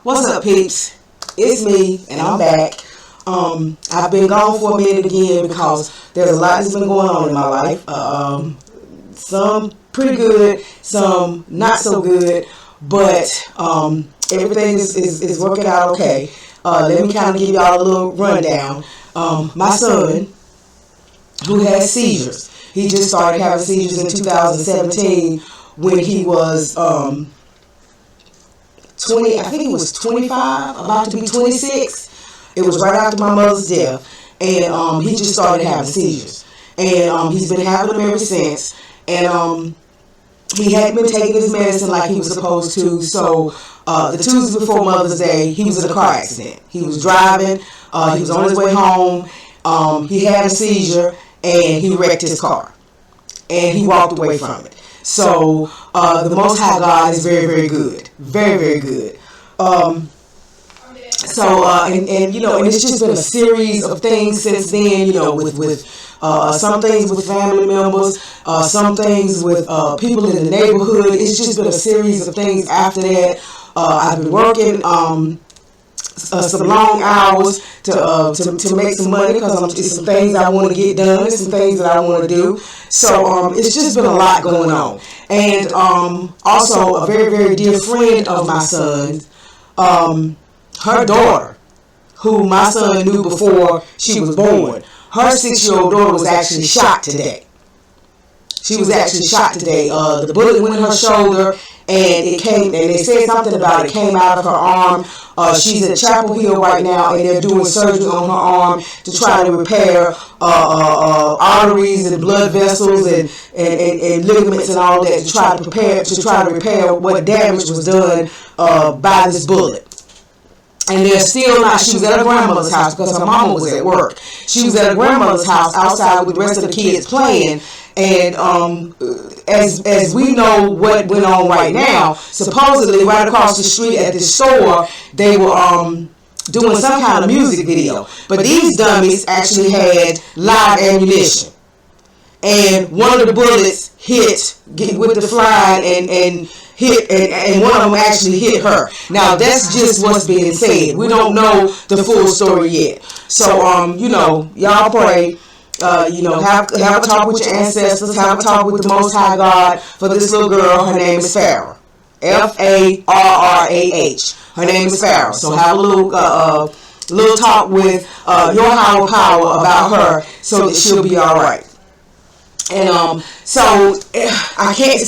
What's up, peeps? It's me, and I'm back. I've been gone for a minute again because there's a lot that's been going on in my life. Some pretty good, some not so good, but everything is working out okay. Let me kind of give y'all a little rundown. My son, who has seizures, he just started having seizures in 2017 when he was 20, I think he was 25, about to be 26. It was right after my mother's death, and he just started having seizures, and he's been having them ever since. And he hadn't been taking his medicine like he was supposed to. So the Tuesday before Mother's Day, he was in a car accident. He was driving. He was on his way home. He had a seizure, and he wrecked his car, and he walked away from it. So the Most High God is very, very good, very, very good. And you know, and it's just been a series of things since then. You know, with some things with family members, some things with people in the neighborhood. It's just been a series of things after that. I've been working some long hours to make some money because it's some things I want to get done and some things that I want to do. So it's just been a lot going on. And also a very, very dear friend of my son's, her daughter, who my son knew before she was born, her 6-year-old daughter was actually shot today. She was actually shot today. The bullet went in her shoulder, and it came, and they said something about it came out of her arm. She's at Chapel Hill right now, and they're doing surgery on her arm to try to repair arteries and blood vessels and ligaments and all that to try to repair what damage was done by this bullet. And they're still not. She was at her grandmother's house because her mama was at work. She was at her grandmother's house outside with the rest of the kids playing. And as we know what went on right now, supposedly right across the street at the store, they were doing some kind of music video. But these dummies actually had live ammunition. And one of the bullets hit with the flying and hit, and one of them actually hit her. Now that's just what's being said. We don't know the full story yet. So you know, y'all pray. You know, have a talk with your ancestors. Have a talk with the Most High God for this little girl. Her name is Farrah. Farrah. Her name is Farrah. So have a little talk with your higher power about her so that she'll be all right. And so I can't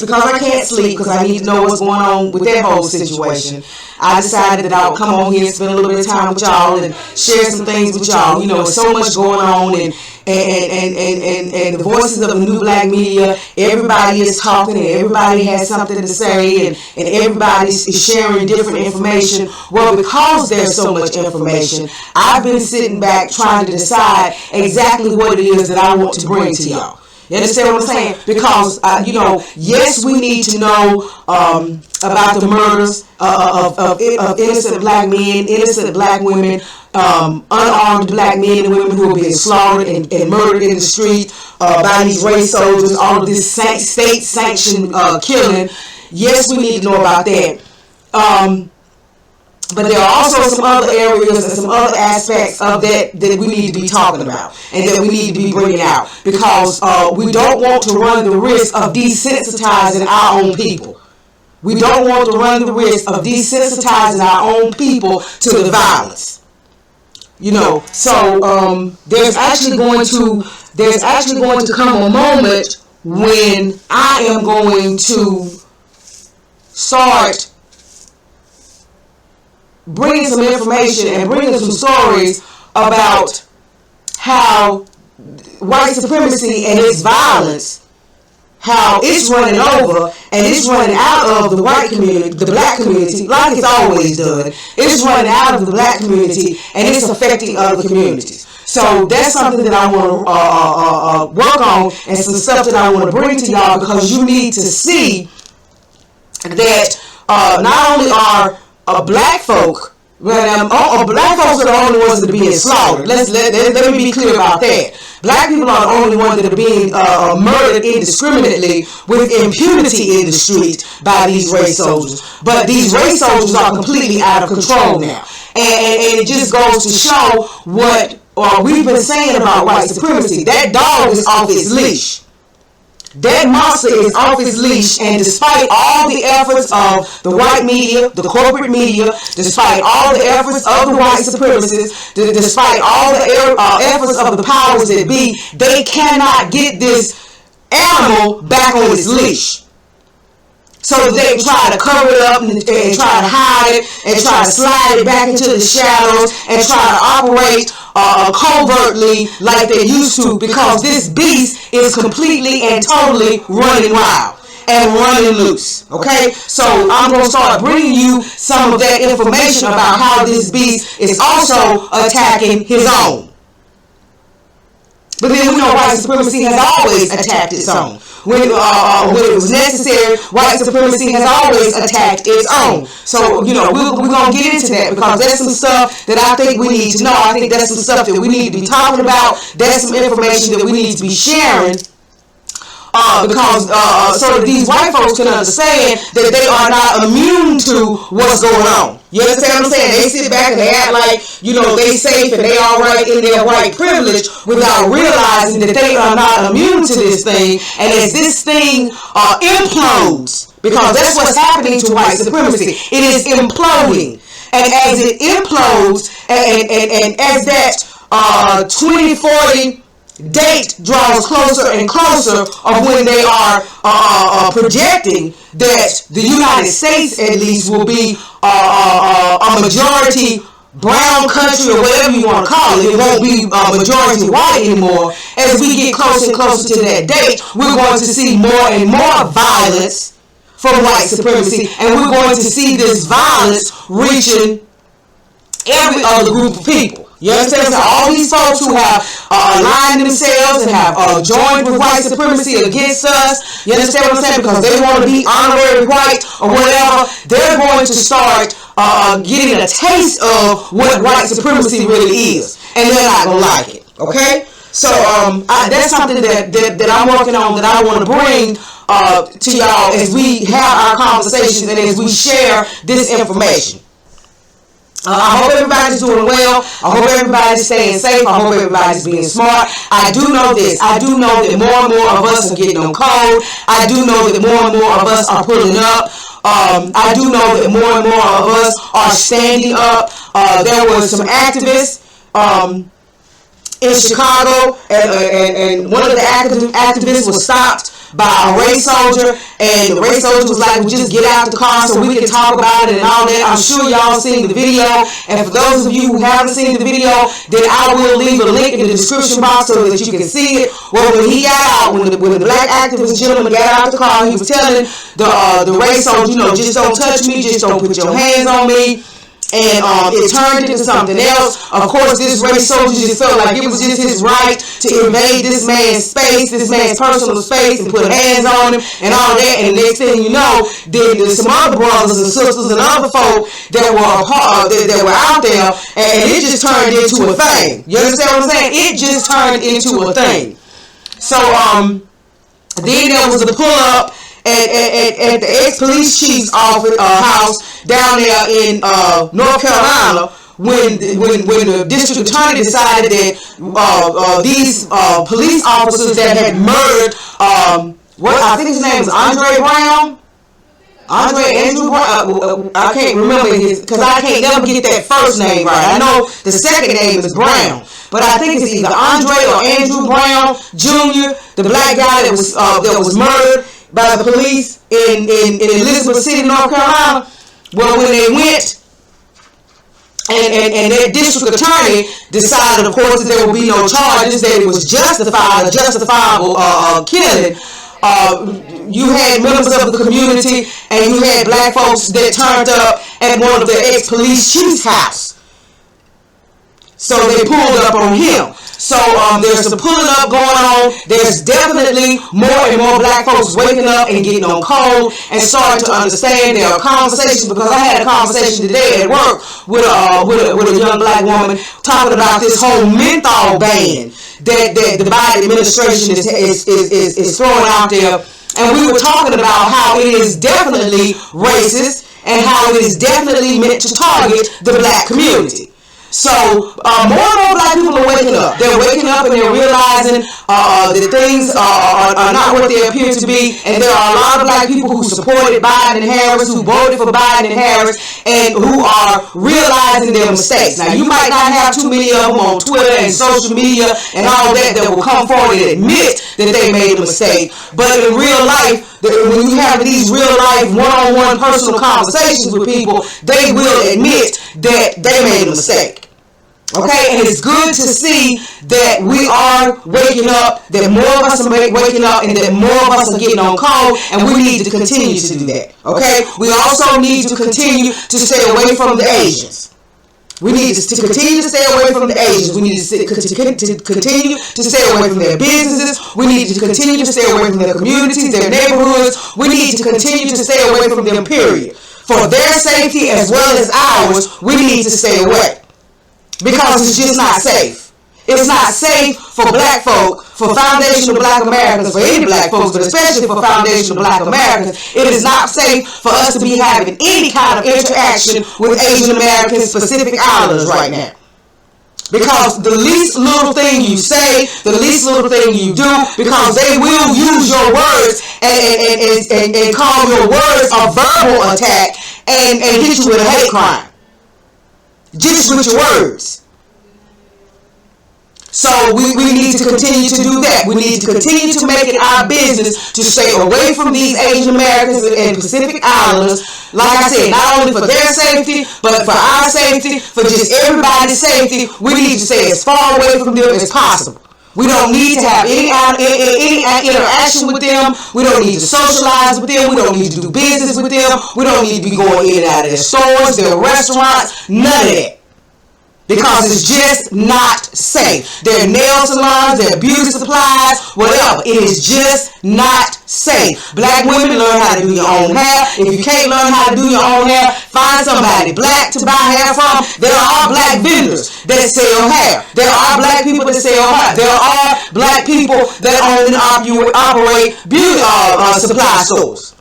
sleep because I need to know what's going on with that whole situation. I decided that I would come on here and spend a little bit of time with y'all and share some things with y'all. You know, there's so much going on, and the voices of the new black media, everybody is talking and everybody has something to say, and everybody is sharing different information. Well, because there's so much information, I've been sitting back trying to decide exactly what it is that I want to bring to y'all. You understand what I'm saying? Because, you know, yes, we need to know about the murders of innocent black men, innocent black women, unarmed black men and women who are being slaughtered and murdered in the street by these race soldiers, all of this state-sanctioned killing. Yes, we need to know about that. But there are also some other areas and some other aspects of that we need to be talking about and that we need to be bringing out, because we don't want to run the risk of desensitizing our own people. We don't want to run the risk of desensitizing our own people to the violence. You know, so there's actually going to come a moment when I am going to start bringing some information and bringing some stories about how white supremacy and its violence, how it's running over and it's running out of the white community, the black community, like it's always done. It's running out of the black community and it's affecting other communities. So that's something that I want to work on, and some stuff that I want to bring to y'all, because you need to see that not only are black folk Black folks are the only ones that are being slaughtered. Let me be clear about that. Black people are the only ones that are being murdered indiscriminately with impunity in the street by these race soldiers. But these race soldiers are completely out of control now. And it just goes to show what we've been saying about white supremacy. That dog is off its leash. That monster is off his leash, and despite all the efforts of the white media, the corporate media, despite all the efforts of the white supremacists, despite all the efforts of the powers that be, they cannot get this animal back on its leash. So they try to cover it up and try to hide it and try to slide it back into the shadows and try to operate covertly like they used to, because this beast is completely and totally running wild and running loose. Okay, so I'm going to start bringing you some of that information about how this beast is also attacking his own. But then we know white supremacy has always attacked its own. When it was necessary, white supremacy has always attacked its own. So, we're going to get into that, because that's some stuff that I think we need to know. I think that's some stuff that we need to be talking about. That's some information that we need to be sharing. Because so that these white folks can understand that they are not immune to what's going on. You understand what I'm saying? They sit back and they act like, they safe and they all right in their white privilege without realizing that they are not immune to this thing. And as this thing implodes, because that's what's happening to white supremacy, it is imploding. And as it implodes, and as that 2040 date draws closer and closer of when they are projecting that the United States at least will be a majority brown country, or whatever you want to call it. It won't be majority white anymore. As we get closer and closer to that date, we're going to see more and more violence from white supremacy, and we're going to see this violence reaching every other group of people. You understand? So all these folks who have aligned themselves and have joined with white supremacy against us, you understand what I'm saying? Because they want to be honorary white or whatever, they're going to start getting a taste of what white supremacy really is. And they're not going to like it. Okay? So that's something that I'm working on, that I want to bring to y'all as we have our conversations and as we share this information. I hope everybody's doing well. I hope everybody's staying safe. I hope everybody's being smart. I do know this. I do know that more and more of us are getting on code. I do know that more and more of us are pulling up. I do know that more and more of us are standing up. There were some activists in Chicago, and one of the activists was stopped by a race soldier, and the race soldier was like, well, just get out the car so we can talk about it and all that. I'm sure y'all seen the video, and for those of you who haven't seen the video, then I will leave a link in the description box so that you can see it. Well, when he got out, when the black activist gentleman got out the car, he was telling the race soldier, just don't touch me, just don't put your hands on me. And it turned into something else. Of course, this race soldier just felt like it was just his right to invade this man's space, this man's personal space, and put hands on him and all that. And the next thing you know, then there's some other brothers and sisters and other folk that were out there, and it just turned into a thing. You understand what I'm saying? It just turned into a thing. So then there was a pull up at the ex-police chief's office, house down there in North Carolina, when the district attorney decided that these police officers that had murdered I think his name was Andrew Brown. I can't remember his, because I can't never get that first name right. I know the second name is Brown, but I think it's either Andre or Andrew Brown Jr., the black guy that was murdered by the police in Elizabeth City, North Carolina. Well, when they went and their district attorney decided, of course, that there would be no charges, that it was justifiable killing, you had members of the community and you had black folks that turned up at one of the ex-police chief's house. So they pulled up on him. So there's some pulling up going on. There's definitely more and more black folks waking up and getting on code and starting to understand their conversations. Because I had a conversation today at work with a young black woman talking about this whole menthol ban that the Biden administration is throwing out there. And we were talking about how it is definitely racist and how it is definitely meant to target the black community. So more and more black people are waking up. They're waking up and they're realizing that things are not what they appear to be. And there are a lot of black people who supported Biden and Harris, who voted for Biden and Harris, and who are realizing their mistakes. Now, you might not have too many of them on Twitter and social media and all that will come forward and admit that they made a mistake. But in real life, when you have these real life one-on-one personal conversations with people, they will admit that they made a mistake. Okay, and it's good to see that we are waking up, that more of us are waking up, and that more of us are getting on code, and we need to continue to do that. Okay, we also need to continue to stay away from the Asians. We need to continue to stay away from the Asians. We need to continue to stay away from their businesses. We need to continue to stay away from their communities, their neighborhoods. We need to continue to stay away from them, period. For their safety as well as ours, we need to stay away. Because it's just not safe. It's not safe for black folk, for foundational black Americans, for any black folks, but especially for foundational black Americans. It is not safe for us to be having any kind of interaction with Asian Americans, Pacific Islanders right now. Because the least little thing you say, the least little thing you do, because they will use your words and call your words a verbal attack and hit you with a hate crime. Just with your words. So we need to continue to do that. We need to continue to make it our business to stay away from these Asian Americans and Pacific Islanders. Like I said, not only for their safety, but for our safety, for just everybody's safety. We need to stay as far away from them as possible. We don't need to have any interaction with them. We don't need to socialize with them. We don't need to do business with them. We don't need to be going in and out of their stores, their restaurants, none of that. Because it's just not safe. Their nail salons, their beauty supplies, whatever. It is just not safe. Black women, learn how to do your own hair. If you can't learn how to do your own hair, find somebody black to buy hair from. There are black vendors that sell hair. There are black people that sell hair. There are black people that own and operate beauty supply stores.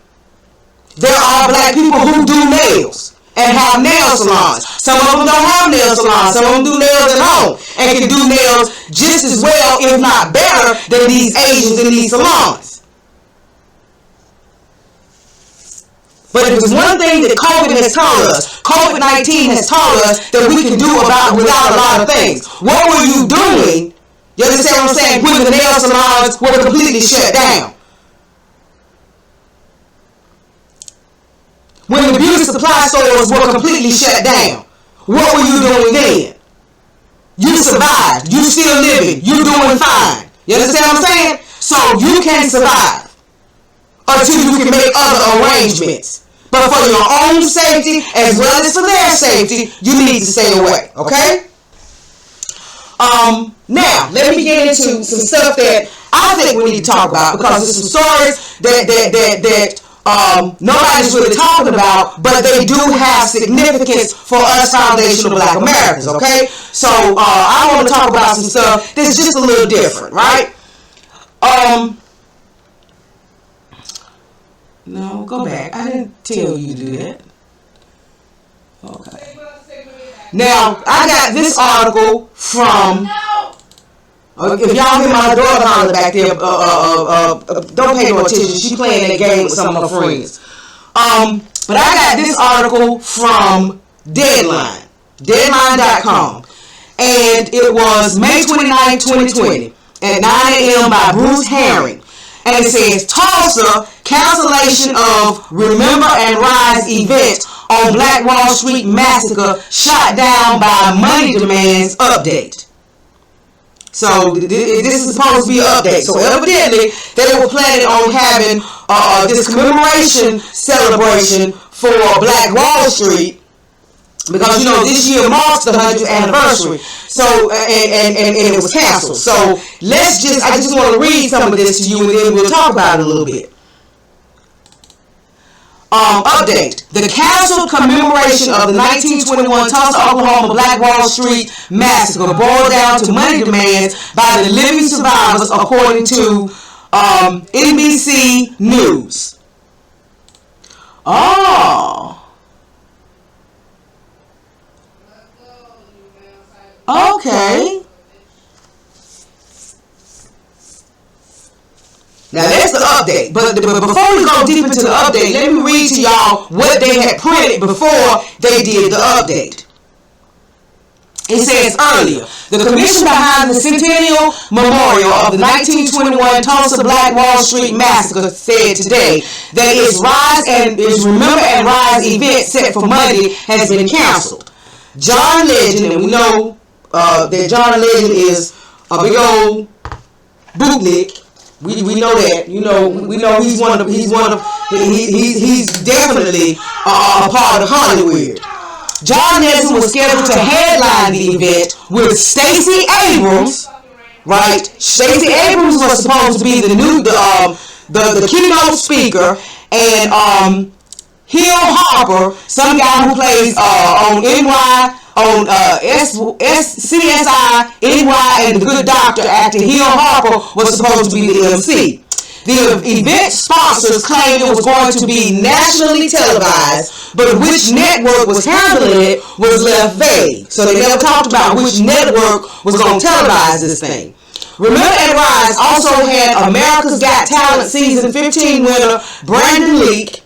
There are black people who do nails and have nail salons. Some of them don't have nail salons. Some of them do nails at home and can do nails just as well, if not better, than these Asians in these salons. But if there's one thing that COVID has taught us, COVID-19 has taught us that we can do without a lot of things. What were you doing? You understand what I'm saying? When the nail salons were completely shut down. When the beauty supply stores were completely shut down, what were you doing then? You survived. You still living. You doing fine. You understand what I'm saying? So you can survive until you can make other arrangements. But for your own safety as well as for their safety, you need to stay away. Okay? Now, let me get into some stuff that I think we need to talk about, because there's some stories that nobody's really talking about, but they do have significance for us foundational black Americans, okay? So I want to talk about some stuff that's just a little different, right? No, go back. I didn't tell you to do that. Okay. Now, I got this article from... If y'all hear my daughter holler back there, don't pay no attention. She playing that game with some of her friends. But I got this article from Deadline, Deadline.com. And it was May 29, 2020 at 9 a.m. by Bruce Herring. And it says, Tulsa, cancellation of Remember and Rise event on Black Wall Street massacre shot down by money demands update. So this is supposed to be an update. So evidently they were planning on having this commemoration celebration for Black Wall Street because this year marks the 100th anniversary. So and it was canceled. So I just want to read some of this to you, and then we'll talk about it a little bit. Update. The canceled commemoration of the 1921 Tulsa, Oklahoma Black Wall Street massacre boiled down to money demands by the living survivors, according to NBC News. Oh. Okay. Now that's the update. But before we go deep into the update, let me read to y'all what they had printed before they did the update. It says earlier, the commission behind the Centennial Memorial of the 1921 Tulsa Black Wall Street Massacre said today that its Remember and Rise event set for Monday has been canceled. John Legend, and we know that John Legend is a big old bootlick. We know that. We know he's definitely a part of Hollywood. John Legend was scheduled to headline the event with Stacey Abrams, right? Stacey Abrams was supposed to be the keynote speaker, and Hill Harper, some guy who plays on NY, on CSI, NY, and The Good Doctor, actor Hill Harper was supposed to be the MC. The event sponsors claimed it was going to be nationally televised, but which network was handling it was left vague. So they never talked about which network was going to televise this thing. Remember and Rise also had America's Got Talent Season 15 winner Brandon Leak,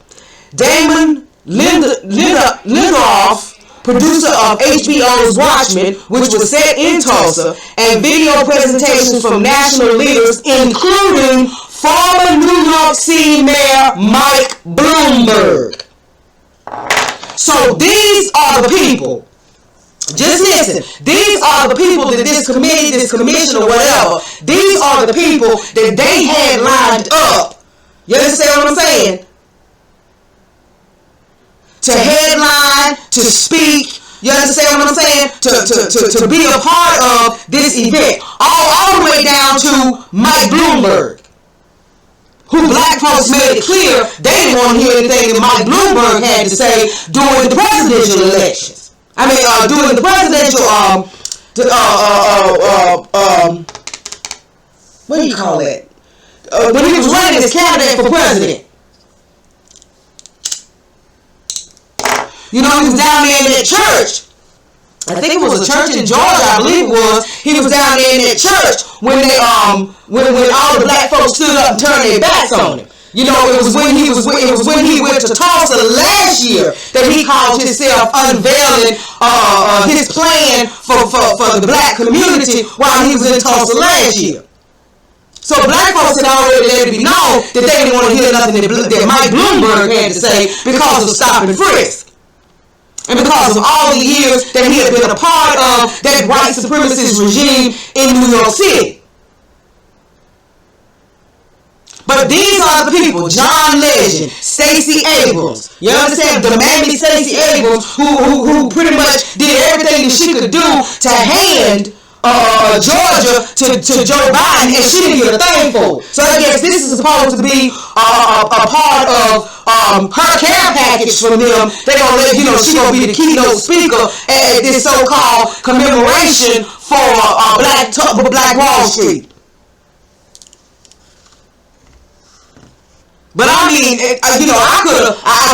Damon Lindelof, producer of HBO's Watchmen, which was set in Tulsa, and video presentations from national leaders, including former New York City Mayor Mike Bloomberg. So these are the people. Just listen. These are the people that this committee, this commission, or whatever, these are the people that they had lined up. You understand what I'm saying? To headline, to speak, you understand what I'm saying? To be a part of this event. All the way down to Mike Bloomberg, who black folks made it clear they didn't want to hear anything that Mike Bloomberg had to say during the presidential elections. I mean, during the presidential, what do you call it? When he was running as candidate for president. He was down there in that church. I think it was a church in Georgia, I believe it was. He was down there in that church when they when all the black folks stood up and turned their backs on him. It was when he went to Tulsa last year that he called himself unveiling his plan for the black community while he was in Tulsa last year. So black folks had already let it be known that they didn't want to hear nothing that Mike Bloomberg had to say because of stop and frisk. And because of all the years that he had been a part of that white supremacist regime in New York City. But these are the people: John Legend, Stacey Abrams. You understand? The mammy Stacey Abrams, who pretty much did everything that she could do to hand Georgia to Joe Biden, and she didn't get a thing for it. So I guess this is supposed to be a part of her care package from them. They're gonna let she gonna be the keynote speaker at this so-called commemoration for Black Wall Street. But I mean, I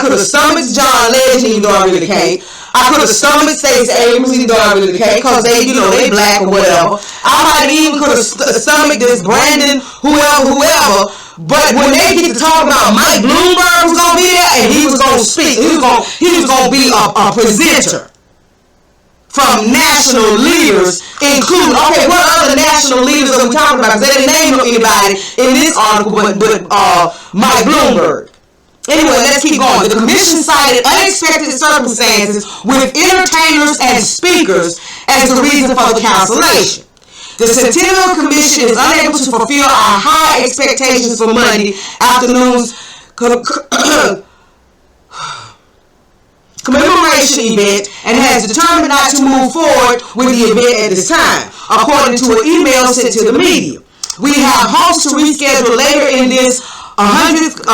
could have stomached John Legend, even though I really can't. I could have stomached Stacey Abrams, even though I really can't, because they black or whatever. I might even could have stomached this Brandon, whoever. But when they get to talk about Mike Bloomberg was gonna be there and he was gonna speak, he was gonna be a presenter from national leaders, including, okay, what other national leaders are we talking about? Because they didn't name anybody in this article but Mike Bloomberg. Anyway, let's keep going. The commission cited unexpected circumstances with entertainers and speakers as the reason for the cancellation. The Centennial Commission is unable to fulfill our high expectations for Monday afternoon's commemoration event and has determined not to move forward with the event at this time, according to an email sent to the media. We have hopes to reschedule later in this 100th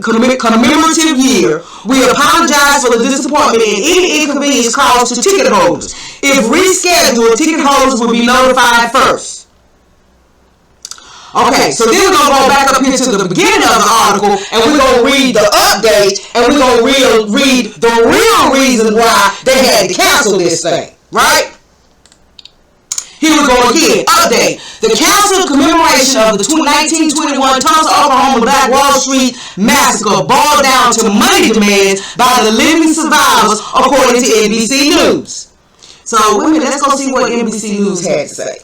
commemorative year. We apologize for the disappointment and any inconvenience caused to ticket holders. If rescheduled, ticket holders will be notified first. Okay, so then we're going to go back up here to the beginning of the article, and we're going to read the update, and we're going to read the real reason why they had to cancel this thing, right? Here we go again. Update. The canceled commemoration of the 1921 Tulsa, Oklahoma Black Wall Street Massacre boiled down to money demands by the living survivors, according to NBC News. So, wait a minute, let's go see what NBC News had to say.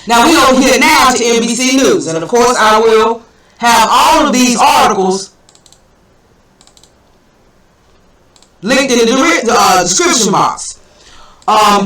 Now, we're over here now to NBC News, and of course, I will have all of these articles linked in the description box.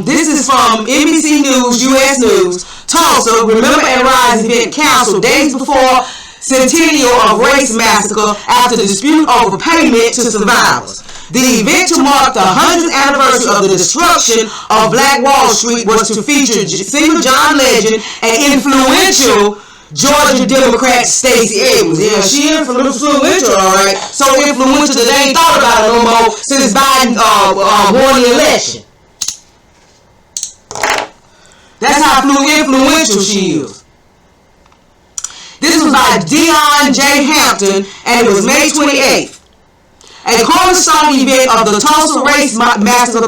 This is from NBC News, U.S. News. Tulsa, Remember and Rise event canceled days before centennial of race massacre after dispute over payment to survivors. The event to mark the 100th anniversary of the destruction of Black Wall Street was to feature singer John Legend and influential Georgia Democrat Stacey Abrams. Yeah, she influential, all right. So influential that they ain't thought about it no more since Biden won the election. That's how influential she is. This was by Dion J. Hampton, and it was May 28th. A cornerstone event of the Tulsa Race Massacre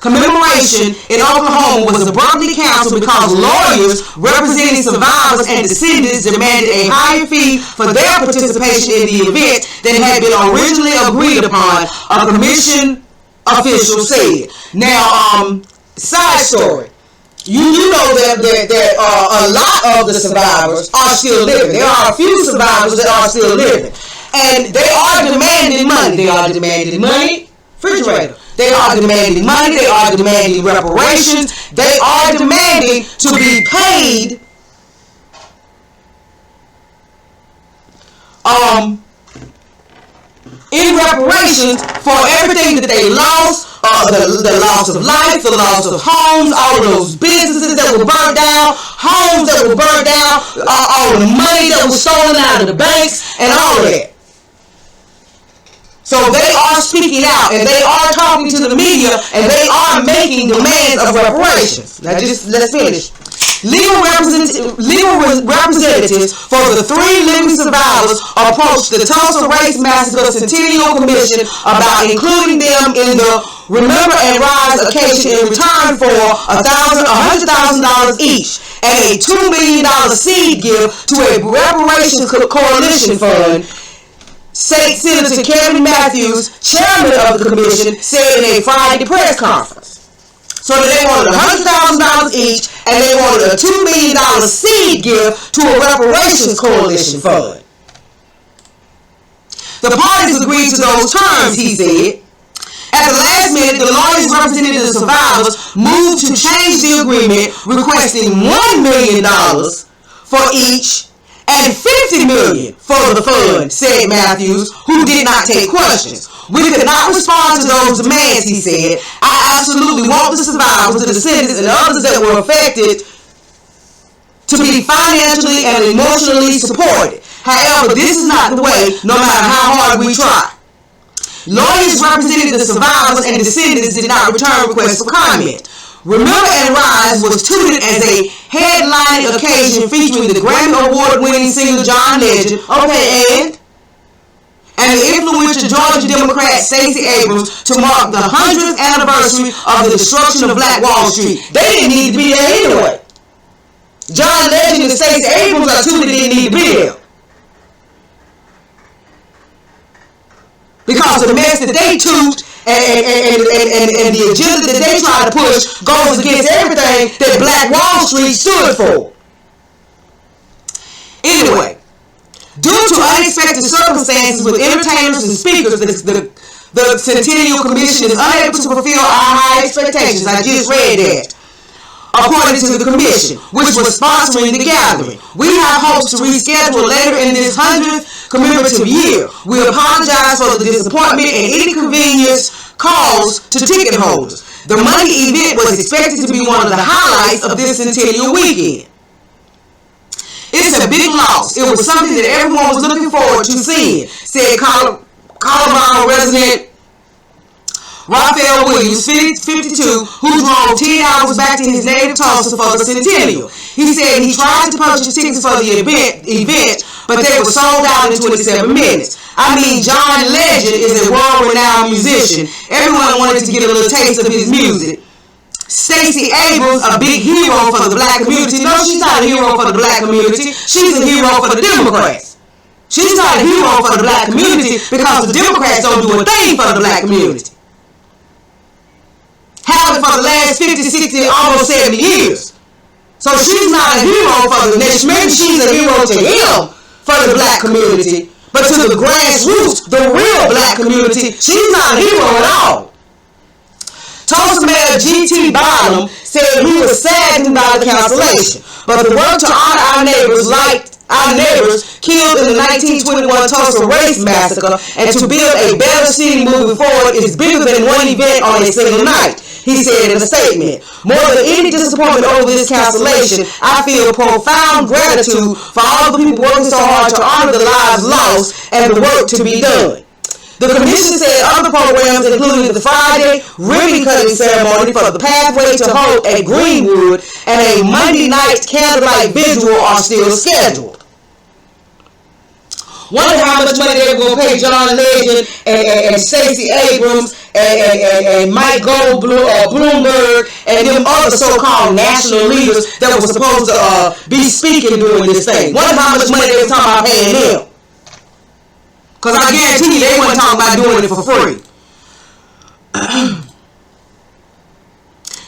commemoration in Oklahoma was abruptly canceled because lawyers representing survivors and descendants demanded a higher fee for their participation in the event than had been originally agreed upon, a commission official said. Now, side story. You know that a lot of the survivors are still living. There are a few survivors that are still living. And they are demanding money. They are demanding money. Refrigerator. They are demanding money. They are demanding reparations. They are demanding to be paid in reparations for everything that they lost. The loss of life, the loss of homes, all of those businesses that were burned down, homes that were burned down, all the money that was stolen out of the banks, and all of that. So they are speaking out, and they are talking to the media, and they are making demands of reparations. Now let's finish. Legal representatives for the 3 living survivors approached the Tulsa Race Massacre Centennial Commission about including them in the Remember and Rise occasion in return for $100,000 each and a $2 million seed gift to a reparations coalition fund. State Senator Kevin Matthews, chairman of the commission, said in a Friday press conference. So they wanted $100,000 each, and they wanted a $2 million seed gift to a reparations coalition fund. The parties agreed to those terms, he said. At the last minute, the lawyers representing the survivors moved to change the agreement, requesting $1 million for each and $50 million for the fund, said Matthews, who did not take questions. We could not respond to those demands, he said. I absolutely want the survivors, the descendants, and others that were affected to be financially and emotionally supported. However, this is not the way, no matter how hard we try. Lawyers representing the survivors and descendants did not return requests for comment. Remember and Rise was touted as a headlining occasion featuring the Grammy Award-winning singer John Legend, and the influential Georgia Democrat Stacey Abrams to mark the 100th anniversary of the destruction of Black Wall Street. They didn't need to be there anyway. John Legend and Stacey Abrams are two that didn't need to be there. Because of the mess that they toot and the agenda that they try to push goes against everything that Black Wall Street stood for. Anyway, due to unexpected circumstances with entertainers and speakers, the Centennial Commission is unable to fulfill our high expectations. I just read that. According to the Commission, which was sponsoring the gathering, we have hopes to reschedule later in this 100th commemorative year. We apologize for the disappointment and inconvenience caused to ticket holders. The Monday event was expected to be one of the highlights of this Centennial weekend. It's a big loss. It was something that everyone was looking forward to seeing, said Colorado resident Raphael Williams, 52, who drove 10 hours back to his native Tulsa for the Centennial. He said he tried to purchase tickets for the event, but they were sold out in 27 minutes. I mean, John Legend is a world-renowned musician. Everyone wanted to get a little taste of his music. Stacey Abrams, a big hero for the black community. No, she's not a hero for the black community. She's a hero for the Democrats. She's not a hero for the black community because the Democrats don't do a thing for the black community. Have it for the last 50, 60, almost 70 years. So she's not a hero for the nation. Maybe she's a hero to him for the black community. But to the grassroots, the real black community, she's not a hero at all. Tulsa Mayor G.T. Bottom said he was saddened by the cancellation, but the work to honor our neighbors killed in the 1921 Tulsa Race Massacre and to build a better city moving forward is bigger than one event on a single night, he said in a statement. More than any disappointment over this cancellation, I feel profound gratitude for all the people working so hard to honor the lives lost and the work to be done. The commission said other programs, including the Friday ribbon cutting ceremony for the Pathway to Hope at Greenwood and a Monday night candlelight vigil, are still scheduled. Wonder how much money they were going to pay John Legend and Stacey Abrams and Mike Bloomberg and them other so-called national leaders that were supposed to be speaking during this thing. Wonder how much money they were talking about paying them. Because I guarantee you they weren't talking about doing it for free.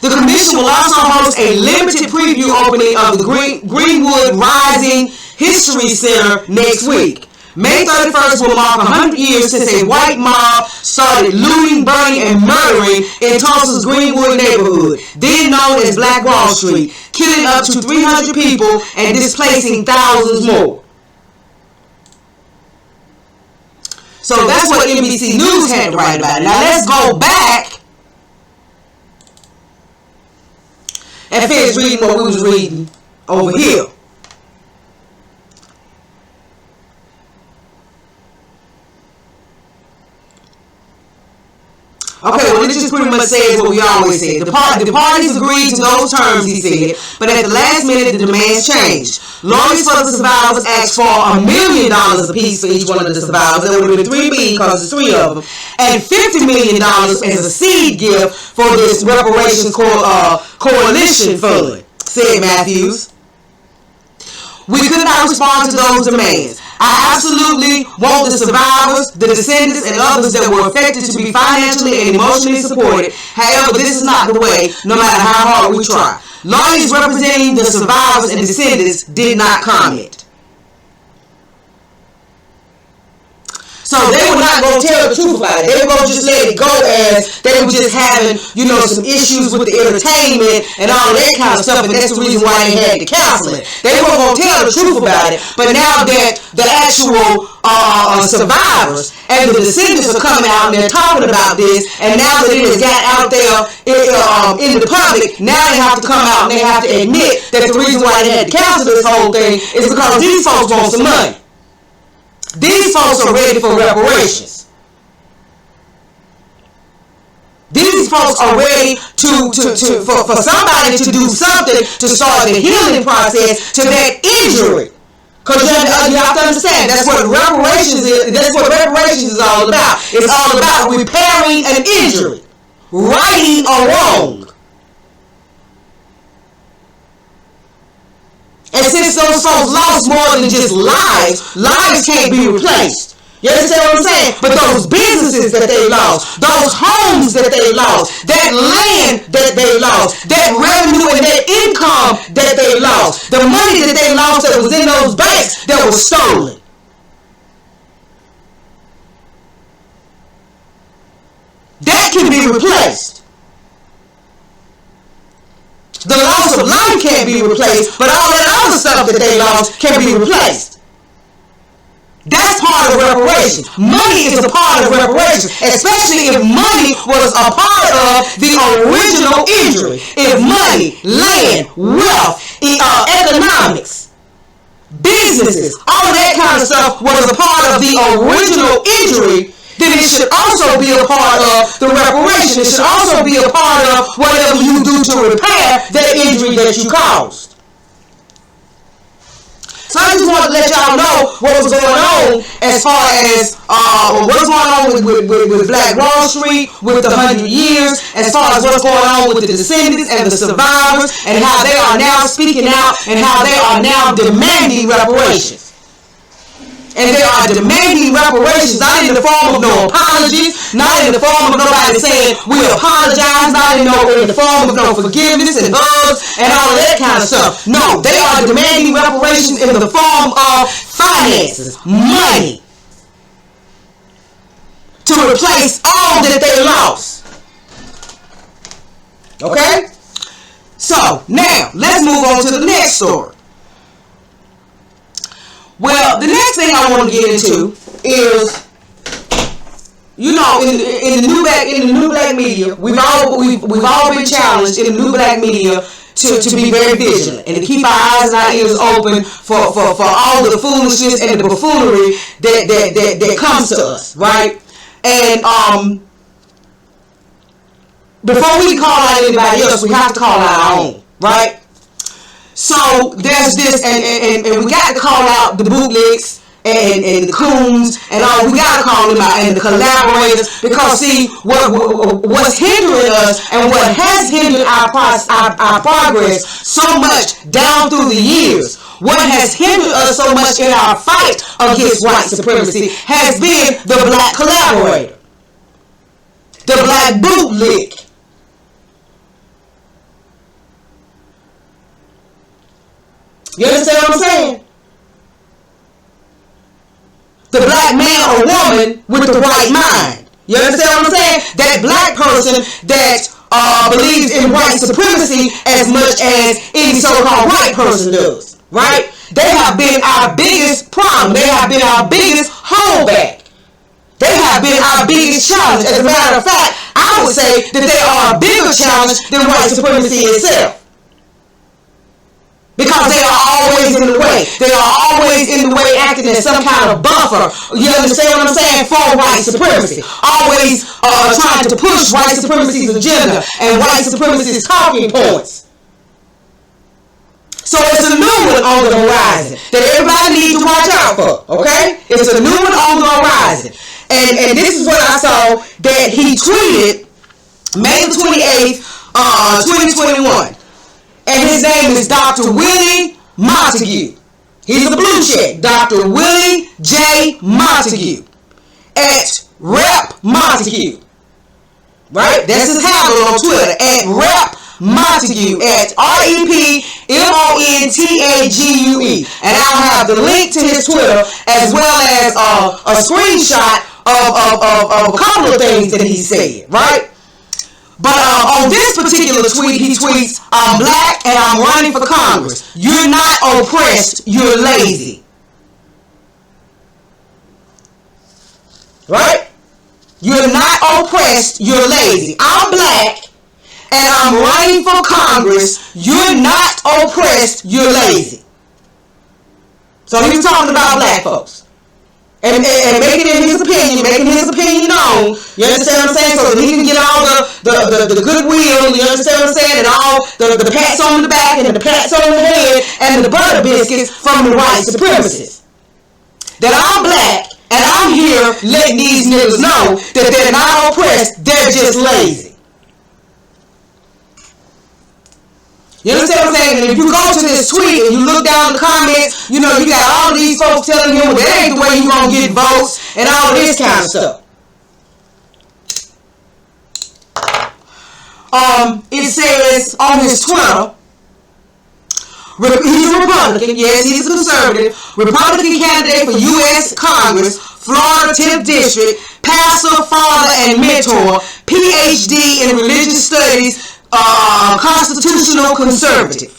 The commission will also host a limited preview opening of the Greenwood Rising History Center next week. May 31st will mark 100 years since a white mob started looting, burning, and murdering in Tulsa's Greenwood neighborhood, then known as Black Wall Street, killing up to 300 people and displacing thousands more. So that's what NBC News had to write about it. Now let's go back and finish reading what we was reading over here. Okay, well, it just pretty much says what we always say. The parties agreed to those terms, he said, but at the last minute, the demands changed. Lawyers for the survivors asked for $1 million apiece for each one of the survivors. There would have been 3 million because there's 3 of them, and $50 million as a seed gift for this reparations coalition fund, said Matthews. We could not respond to those demands. I absolutely want the survivors, the descendants, and others that were affected to be financially and emotionally supported. However, this is not the way, no matter how hard we try. Lawyers representing the survivors and descendants did not comment. So they were not going to tell the truth about it. They were going to just let it go as they were just having, some issues with the entertainment and all that kind of stuff, and that's the reason why they had to cancel it. They weren't going to tell the truth about it, but now that the actual survivors and the descendants are coming out and they're talking about this, and now that it has got out there in the public, now they have to come out and they have to admit that the reason why they had to cancel this whole thing is because these folks want some money. These folks are ready for reparations. These folks are ready for somebody to do something to start the healing process to that injury. Because you have to understand, that's what reparations is. That's what reparations is all about. It's all about repairing an injury, righting a wrong. And since those folks lost more than just lives can't be replaced. You understand what I'm saying? But those businesses that they lost, those homes that they lost, that land that they lost, that revenue and that income that they lost, the money that they lost that was in those banks that was stolen. That can be replaced. The loss of life can't be replaced, but all that other stuff that they lost can be replaced. That's part of reparations. Money is a part of reparations, especially if money was a part of the original injury. If money, land, wealth, economics, businesses, all of that kind of stuff was a part of the original injury, then it should also be a part of the reparation. It should also be a part of whatever you do to repair that injury that you caused. So I just wanted to let y'all know what was going on as far as what's going on with Black Wall Street, with the 100 years, as far as what's going on with the descendants and the survivors, and how they are now speaking out and how they are now demanding reparations. And they are demanding reparations, not in the form of no apologies, not in the form of nobody saying we apologize, not in the form of no forgiveness and hugs and all of that kind of stuff. No, they are demanding reparations in the form of finances, money, to replace all that they lost. Okay? So, now, let's move on to the next story. Well, the next thing I want to get into is, you know, in the new black media, we've all been challenged in the new black media to be very vigilant and to keep our eyes and our ears open for all the foolishness and the buffoonery that comes to us, right? And before we call out anybody else, we have to call out our own, right? So there's this, and we got to call out the bootlegs and the coons and all. We got to call them out, and the collaborators, because see what's hindering us and what has hindered our progress so much down through the years. What has hindered us so much in our fight against white supremacy has been the black collaborator, the black bootleg. You understand what I'm saying? The black man or woman with the right mind. You understand what I'm saying? That black person that believes in white supremacy as much as any so-called white person does. Right? They have been our biggest problem. They have been our biggest holdback. They have been our biggest challenge. As a matter of fact, I would say that they are a bigger challenge than white supremacy itself. Because they are always in the way. They are always in the way, acting as some kind of buffer. You understand what I'm saying? For white supremacy. Always trying to push white supremacy's agenda and white supremacy's talking points. So it's a new one on the horizon that everybody needs to watch out for. Okay? It's a new one on the horizon. And this is what I saw that he tweeted May the 28th, 2021. And his name is Dr. Willie Montague. He's a blue check. Dr. Willie J Montague. At Rep Montague. Right? That's his handle on Twitter. At Rep Montague. At REPMONTAGUE. And I'll have the link to his Twitter as well as a screenshot of a couple of things that he said. Right? But on this particular tweet, he tweets, "I'm black and I'm running for Congress. You're not oppressed, you're lazy." Right? You're not oppressed, you're lazy. I'm black and I'm running for Congress. You're not oppressed, you're lazy. So he was talking about black folks. And making his opinion known. You understand what I'm saying? So that he can get all the goodwill, you understand what I'm saying? And all the pats on the back and the pats on the head and the butter biscuits from the white supremacists. That I'm black and I'm here letting these niggas know that they're not oppressed, they're just lazy. You understand what I'm saying? And if you go to this tweet and you look down the comments, you know, you got all these folks telling him, well, that ain't the way you gonna get votes and all this kind of stuff. It says on his Twitter, he's a Republican, yes, he's a conservative, Republican candidate for U.S. Congress, Florida 10th District, pastor, father, and mentor, PhD in religious studies, constitutional conservative.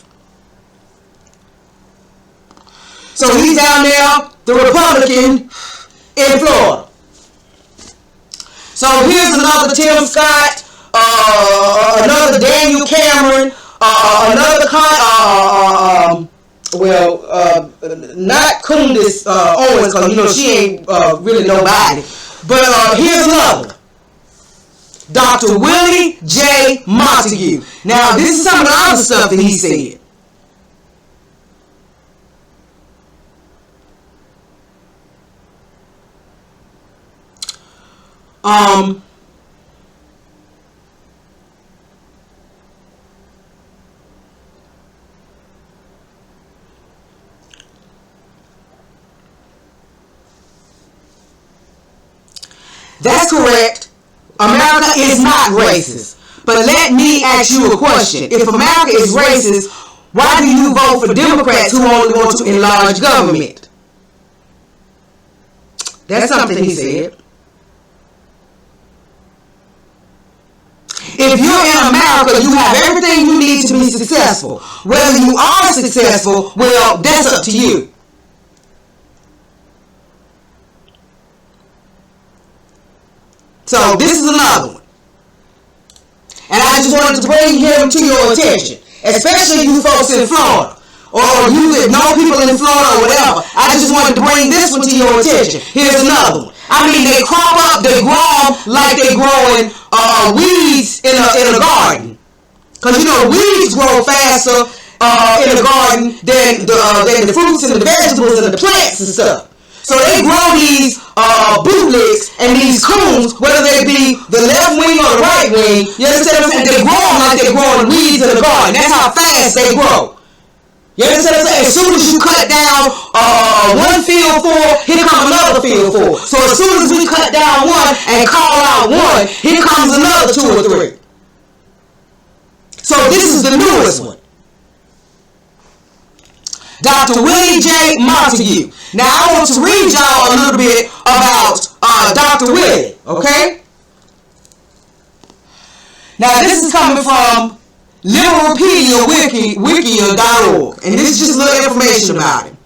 So he's down there the Republican in Florida. So here's another Tim Scott, another Daniel Cameron, another not Candace Owens, because you know she ain't really nobody. But here's another one. Dr. Willie J Montague. Now this is some of the other stuff that he said. That's correct. America is not racist. But let me ask you a question. If America is racist, why do you vote for Democrats who only want to enlarge government? That's something he said. If you're in America, you have everything you need to be successful. Whether you are successful, well, that's up to you. So this is another one. And I just wanted to bring him to your attention. Especially you folks in Florida. Or you that know people in Florida or whatever. I just wanted to bring this one to your attention. Here's another one. I mean, they crop up, they grow them like they growing weeds in a garden. Because you know, weeds grow faster in a garden than the fruits and the vegetables and the plants and stuff. So they grow these bootlegs and these coons, whether they be the left wing or the right wing. You understand what I'm saying? They grow them like they're growing weeds in the garden. That's how fast they grow. You understand what I'm saying? As soon as you cut down one field full, here comes another field full. So as soon as we cut down one and call out one, here comes another 2 or 3. So this is the newest one. Dr. Willie J Montague. Now I want to read y'all a little bit about Dr. Willie, okay? Now this is coming from liberalpedia.wiki.org, and this is just a little information about him.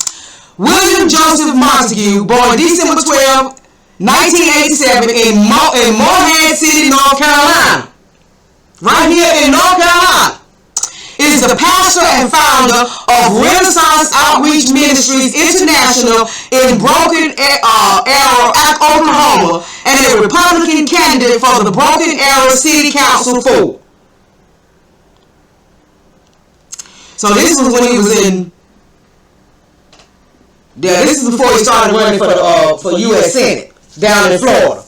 William Joseph Montague, born December 12, 1987 in Morehead City, North Carolina. Right here in North Carolina. Is the pastor and founder of Renaissance Outreach Ministries International in Broken Arrow, Oklahoma, and a Republican candidate for the Broken Arrow City Council 4. So this was when he was in. Yeah, this is before he started running for U.S. Senate down in Florida.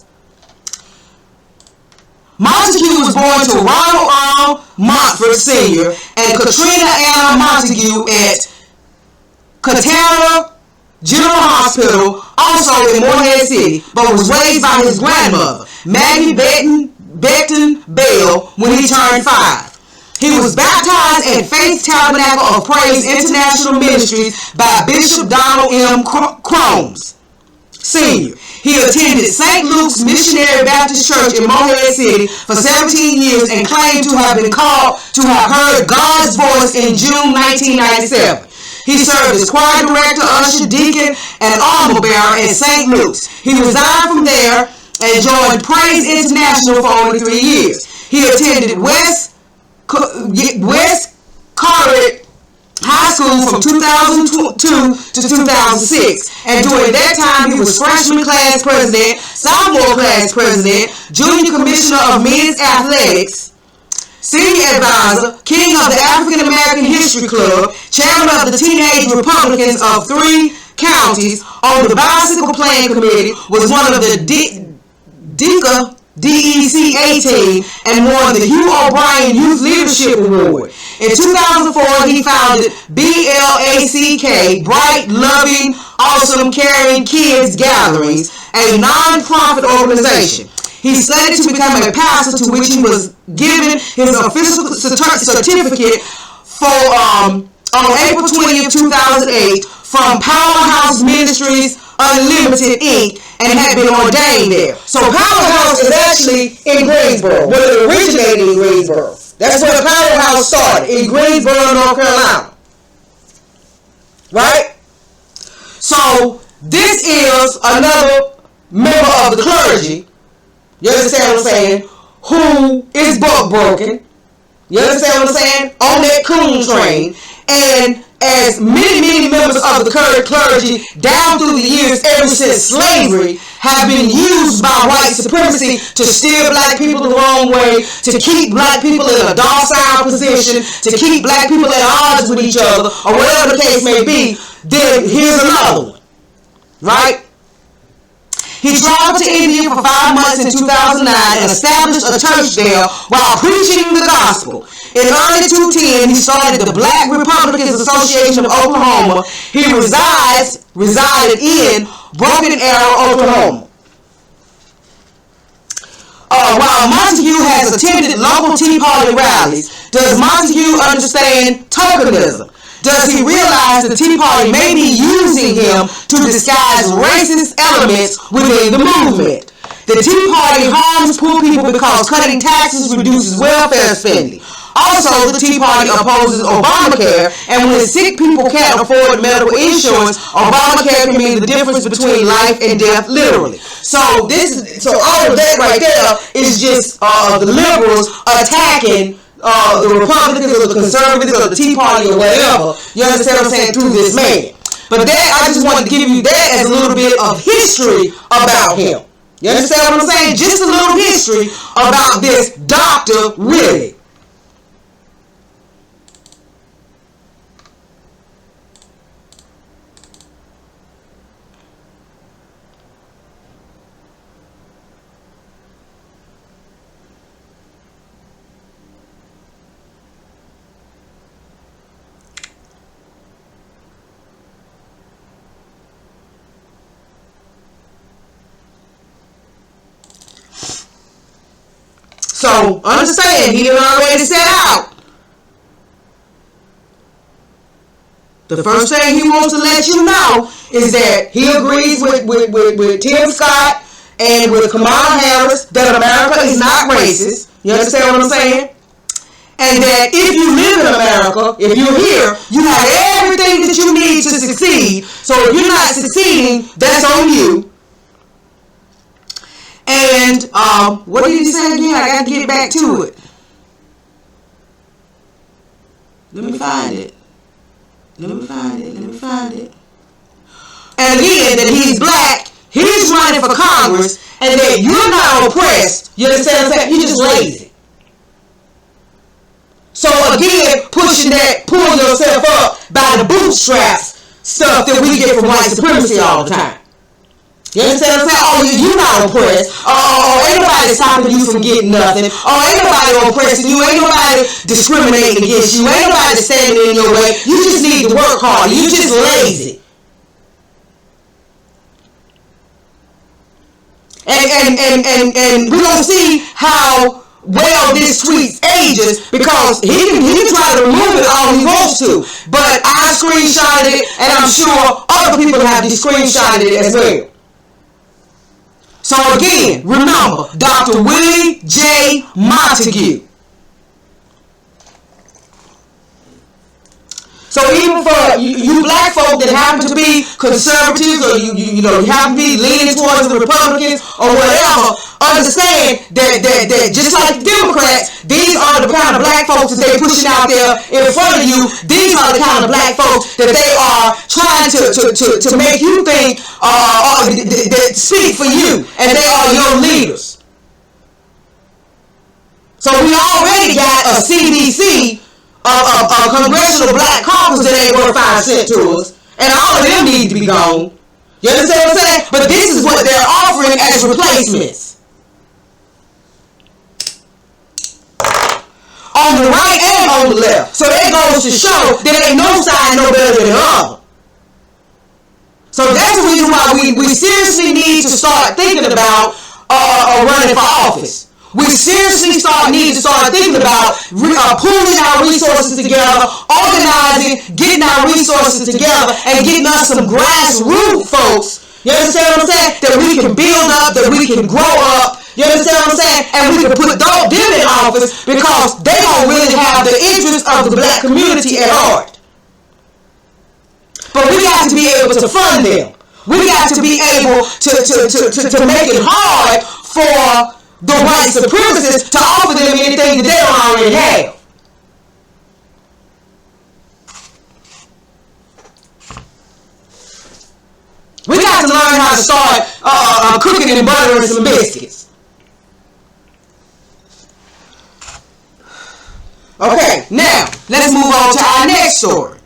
Montague was born to Ronald Earl Montford Sr. and Katrina Anna Montague at Chattel General Hospital, also in Morehead City, but was raised by his grandmother, Maggie Benton Bell, when he turned 5. He was baptized at Faith Tabernacle of Praise International Ministries by Bishop Donald M. Cromes Sr. He attended St. Luke's Missionary Baptist Church in Morehead City for 17 years and claimed to have been called to have heard God's voice in June 1997. He served as choir director, usher, deacon, and armor bearer at St. Luke's. He resigned from there and joined Praise International for only 3 years. He attended West Culprit High School from 2002 to 2006, and during that time he was freshman class president, sophomore class president, junior commissioner of men's athletics, senior advisor, king of the African American History Club, chairman of the Teenage Republicans of 3 counties, on the Bicycle Plan Committee, was one of the DECA team, and won the Hugh O'Brien Youth Leadership Award. In 2004, he founded BLACK, Bright, Loving, Awesome, Caring Kids Gatherings, a non-profit organization. He slated to become a pastor, to which he was given his official certificate on April 20th, 2008 from Powerhouse Ministries Unlimited, Inc., and had been ordained there. So Powerhouse is actually in Greensboro. Well, it originated in Greensboro. That's where the Powerhouse started, in Greensboro, North Carolina. Right? So this is another member of the clergy, you understand what I'm saying, who is buck broken, you understand what I'm saying, on that coon train. And as many members of the clergy down through the years, ever since slavery, have been used by white supremacy to steer black people the wrong way, to keep black people in a docile position, to keep black people at odds with each other, or whatever the case may be, then here's another one, right? He traveled to India for 5 months in 2009 and established a church there while preaching the gospel. In early 2010, he started the Black Republicans Association of Oklahoma. He resided in Broken Arrow, Oklahoma. While Montague has attended local Tea Party rallies, does Montague understand tokenism? Does he realize the Tea Party may be using him to disguise racist elements within the movement? The Tea Party harms poor people because cutting taxes reduces welfare spending. Also, the Tea Party opposes Obamacare, and when sick people can't afford medical insurance, Obamacare can mean the difference between life and death, literally. So all of that right there is just the liberals attacking the Republicans or the conservatives or the Tea Party or whatever, you understand what I'm saying, through this man. But that, I just wanted to give you that as a little bit of history about him. You understand what I'm saying? Just a little history about this Dr. Willie. So, understand, he done already set out. The first thing he wants to let you know is that he agrees with Tim Scott and with Kamala Harris that America is not racist. You understand what I'm saying? And that if you live in America, if you're here, you have everything that you need to succeed. So if you're not succeeding, that's on you. And what did he say again? I got to get back to it. Let me find it. And again, that he's black, he's running for Congress, and that you're not oppressed. You understand what I'm saying? You're just lazy. So again, pushing that pull yourself up by the bootstraps stuff that we get from white supremacy all the time. You understand what I'm saying? Oh, you're not oppressed. Oh, ain't nobody stopping you from getting nothing. Oh, ain't nobody oppressing you. Ain't nobody discriminating against you. Ain't nobody standing in your way. You just need to work hard. You just lazy. And we're going to see how well this tweet ages, because he can try to remove it all he wants to. But I screenshotted it, and I'm sure other people have screenshotted it as well. So again, remember, Dr. Willie J Montague. So even for you black folk that happen to be conservatives, or you happen to be leaning towards the Republicans or whatever, understand that just like the Democrats, these are the kind of black folks that they're pushing out there in front of you. These are the kind of black folks that they are trying to make you think that speak for you, and they are your leaders. So we already got a CDC, a Congressional Black Caucus that ain't worth 5 cents to us, and all of them need to be gone. You understand what I'm saying? But this is what they're offering as replacements. On the right and on the left. So that goes to show that ain't no side no better than the other. So that's the reason why we seriously need to start thinking about running for office. We seriously need to start thinking about pooling our resources together, organizing, getting our resources together, and getting us some grassroots folks. You understand what I'm saying? That we can build up, that we can grow up. You understand what I'm saying? And we can put them in office, because they don't really have the interest of the black community at heart. But we got to be able to fund them. We got to be able to make it hard for the white supremacists to offer them anything that they don't already have. We got to learn how to start cooking and buttering some biscuits. Okay, now let's move on to our next story.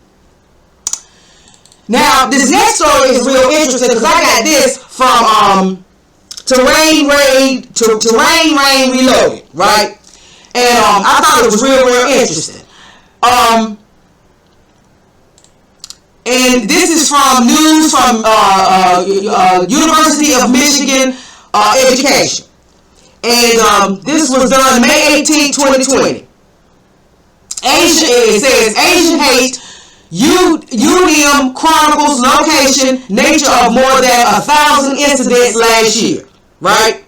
Now, this next story is real interesting because I got this from Terrain Rain Reloaded, right? And I thought it was real interesting. And this is from news from University of Michigan Education. And this was done May 18, 2020. It says Asian hate, UNM chronicles location, nature of more than 1,000 incidents last year. Right?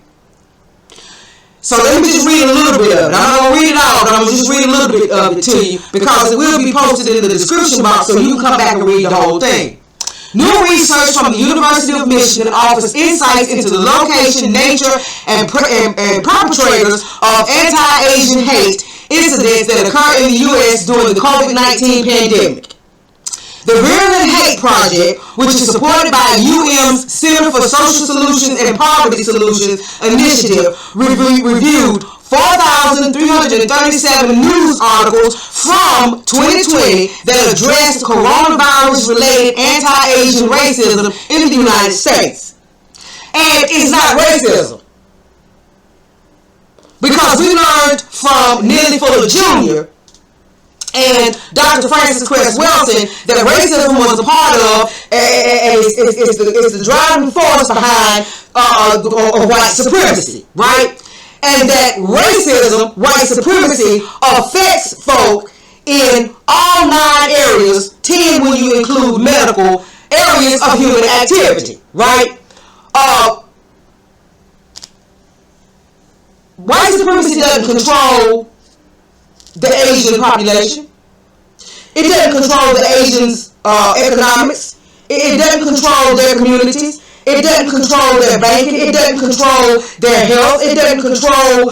So let me just read a little bit of it. I'm not going to read it all, but I'm going to just read a little bit of it to you because it will be posted in the description box so you can come back and read the whole thing. New research from the University of Michigan offers insights into the location, nature, and perpetrators of anti-Asian hate incidents that occur in the U.S. during the COVID-19 pandemic. The Virulent Hate Project, which is supported by UM's Center for Social Solutions and Poverty Solutions Initiative, reviewed 4,337 news articles from 2020 that addressed coronavirus-related anti-Asian racism in the United States. And it's not racism. Because we learned from Neely Fuller Jr. and Dr. Francis Cress Welsing that racism was a part of and it's the driving force behind white supremacy, right? And that racism, white supremacy, affects folk in all 9 areas, 10 when you include medical areas of human activity, right? White supremacy doesn't control the Asian population. It doesn't control the Asians' economics. It doesn't control their communities. It doesn't control their banking. It doesn't control their health. It doesn't control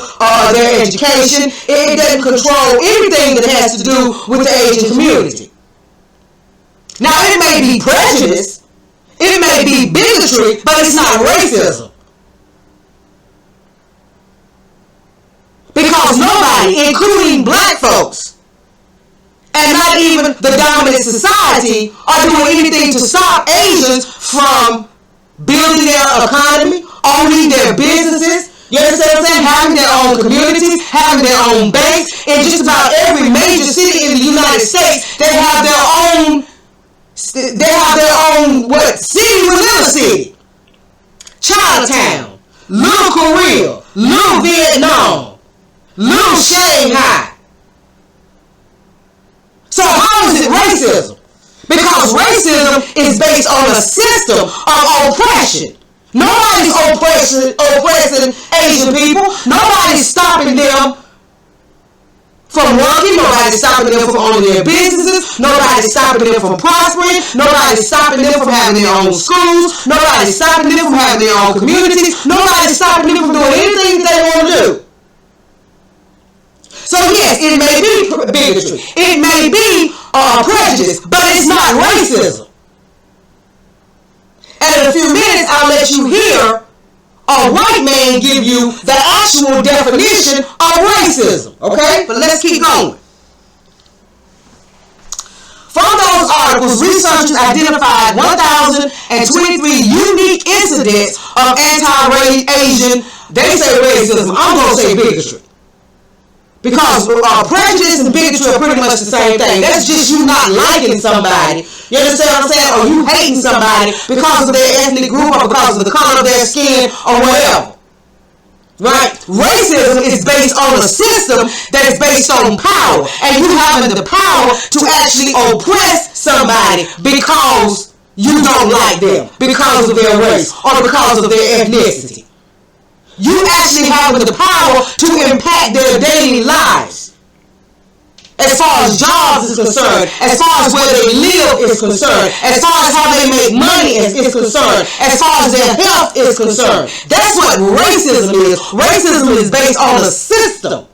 their education. It doesn't control anything that has to do with the Asian community. Now, it may be prejudice. It may be bigotry, but it's not racism. Because nobody, including black folks, and not even the dominant society, are doing anything to stop Asians from building their economy, owning their businesses, you understand what I'm saying? Having their own communities, having their own banks. In just about every major city in the United States, they have their own city within a city. Chinatown, Little Korea, Little Vietnam, Little Shanghai. So how is it racism? Because racism is based on a system of oppression. Nobody's oppressing Asian people. Nobody's stopping them from working. Nobody's stopping them from owning their businesses. Nobody's stopping them from prospering. Nobody's stopping them from having their own schools. Nobody's stopping them from having their own communities. Nobody's stopping them from doing anything that they want to do. So yes, it may be bigotry, it may be prejudice, but it's not racism. And in a few minutes, I'll let you hear a white man give you the actual definition of racism. Okay, but let's keep going. From those articles, researchers identified 1,023 unique incidents of anti-Asian, they say racism, I'm going to say bigotry. Because prejudice and bigotry are pretty much the same thing. That's just you not liking somebody. You understand what I'm saying? Or you hating somebody because of their ethnic group or because of the color of their skin or whatever. Right? Racism is based on a system that is based on power. And you having the power to actually oppress somebody because you don't like them. Because of their race or because of their ethnicity. You actually have the power to impact their daily lives. as far as jobs is concerned, as far as where they live is concerned, as far as how they make money is concerned, as far as their health is concerned. That's what racism is. Racism is based on a system.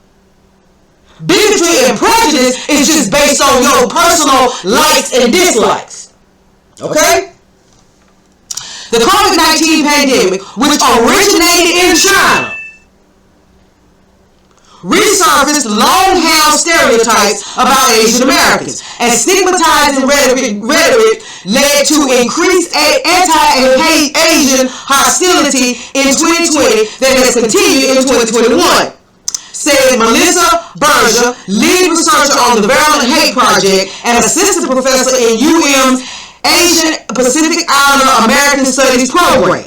Bigotry and prejudice is just based on your personal likes and dislikes. Okay? The COVID-19 pandemic, which originated in China, resurfaced long-held stereotypes about Asian Americans, and stigmatizing rhetoric led to increased anti-Asian hostility in 2020 that has continued in 2021, said Melissa Berger, lead researcher on the Virulent Hate Project and assistant professor in UM's Asian Pacific Islander American Studies program.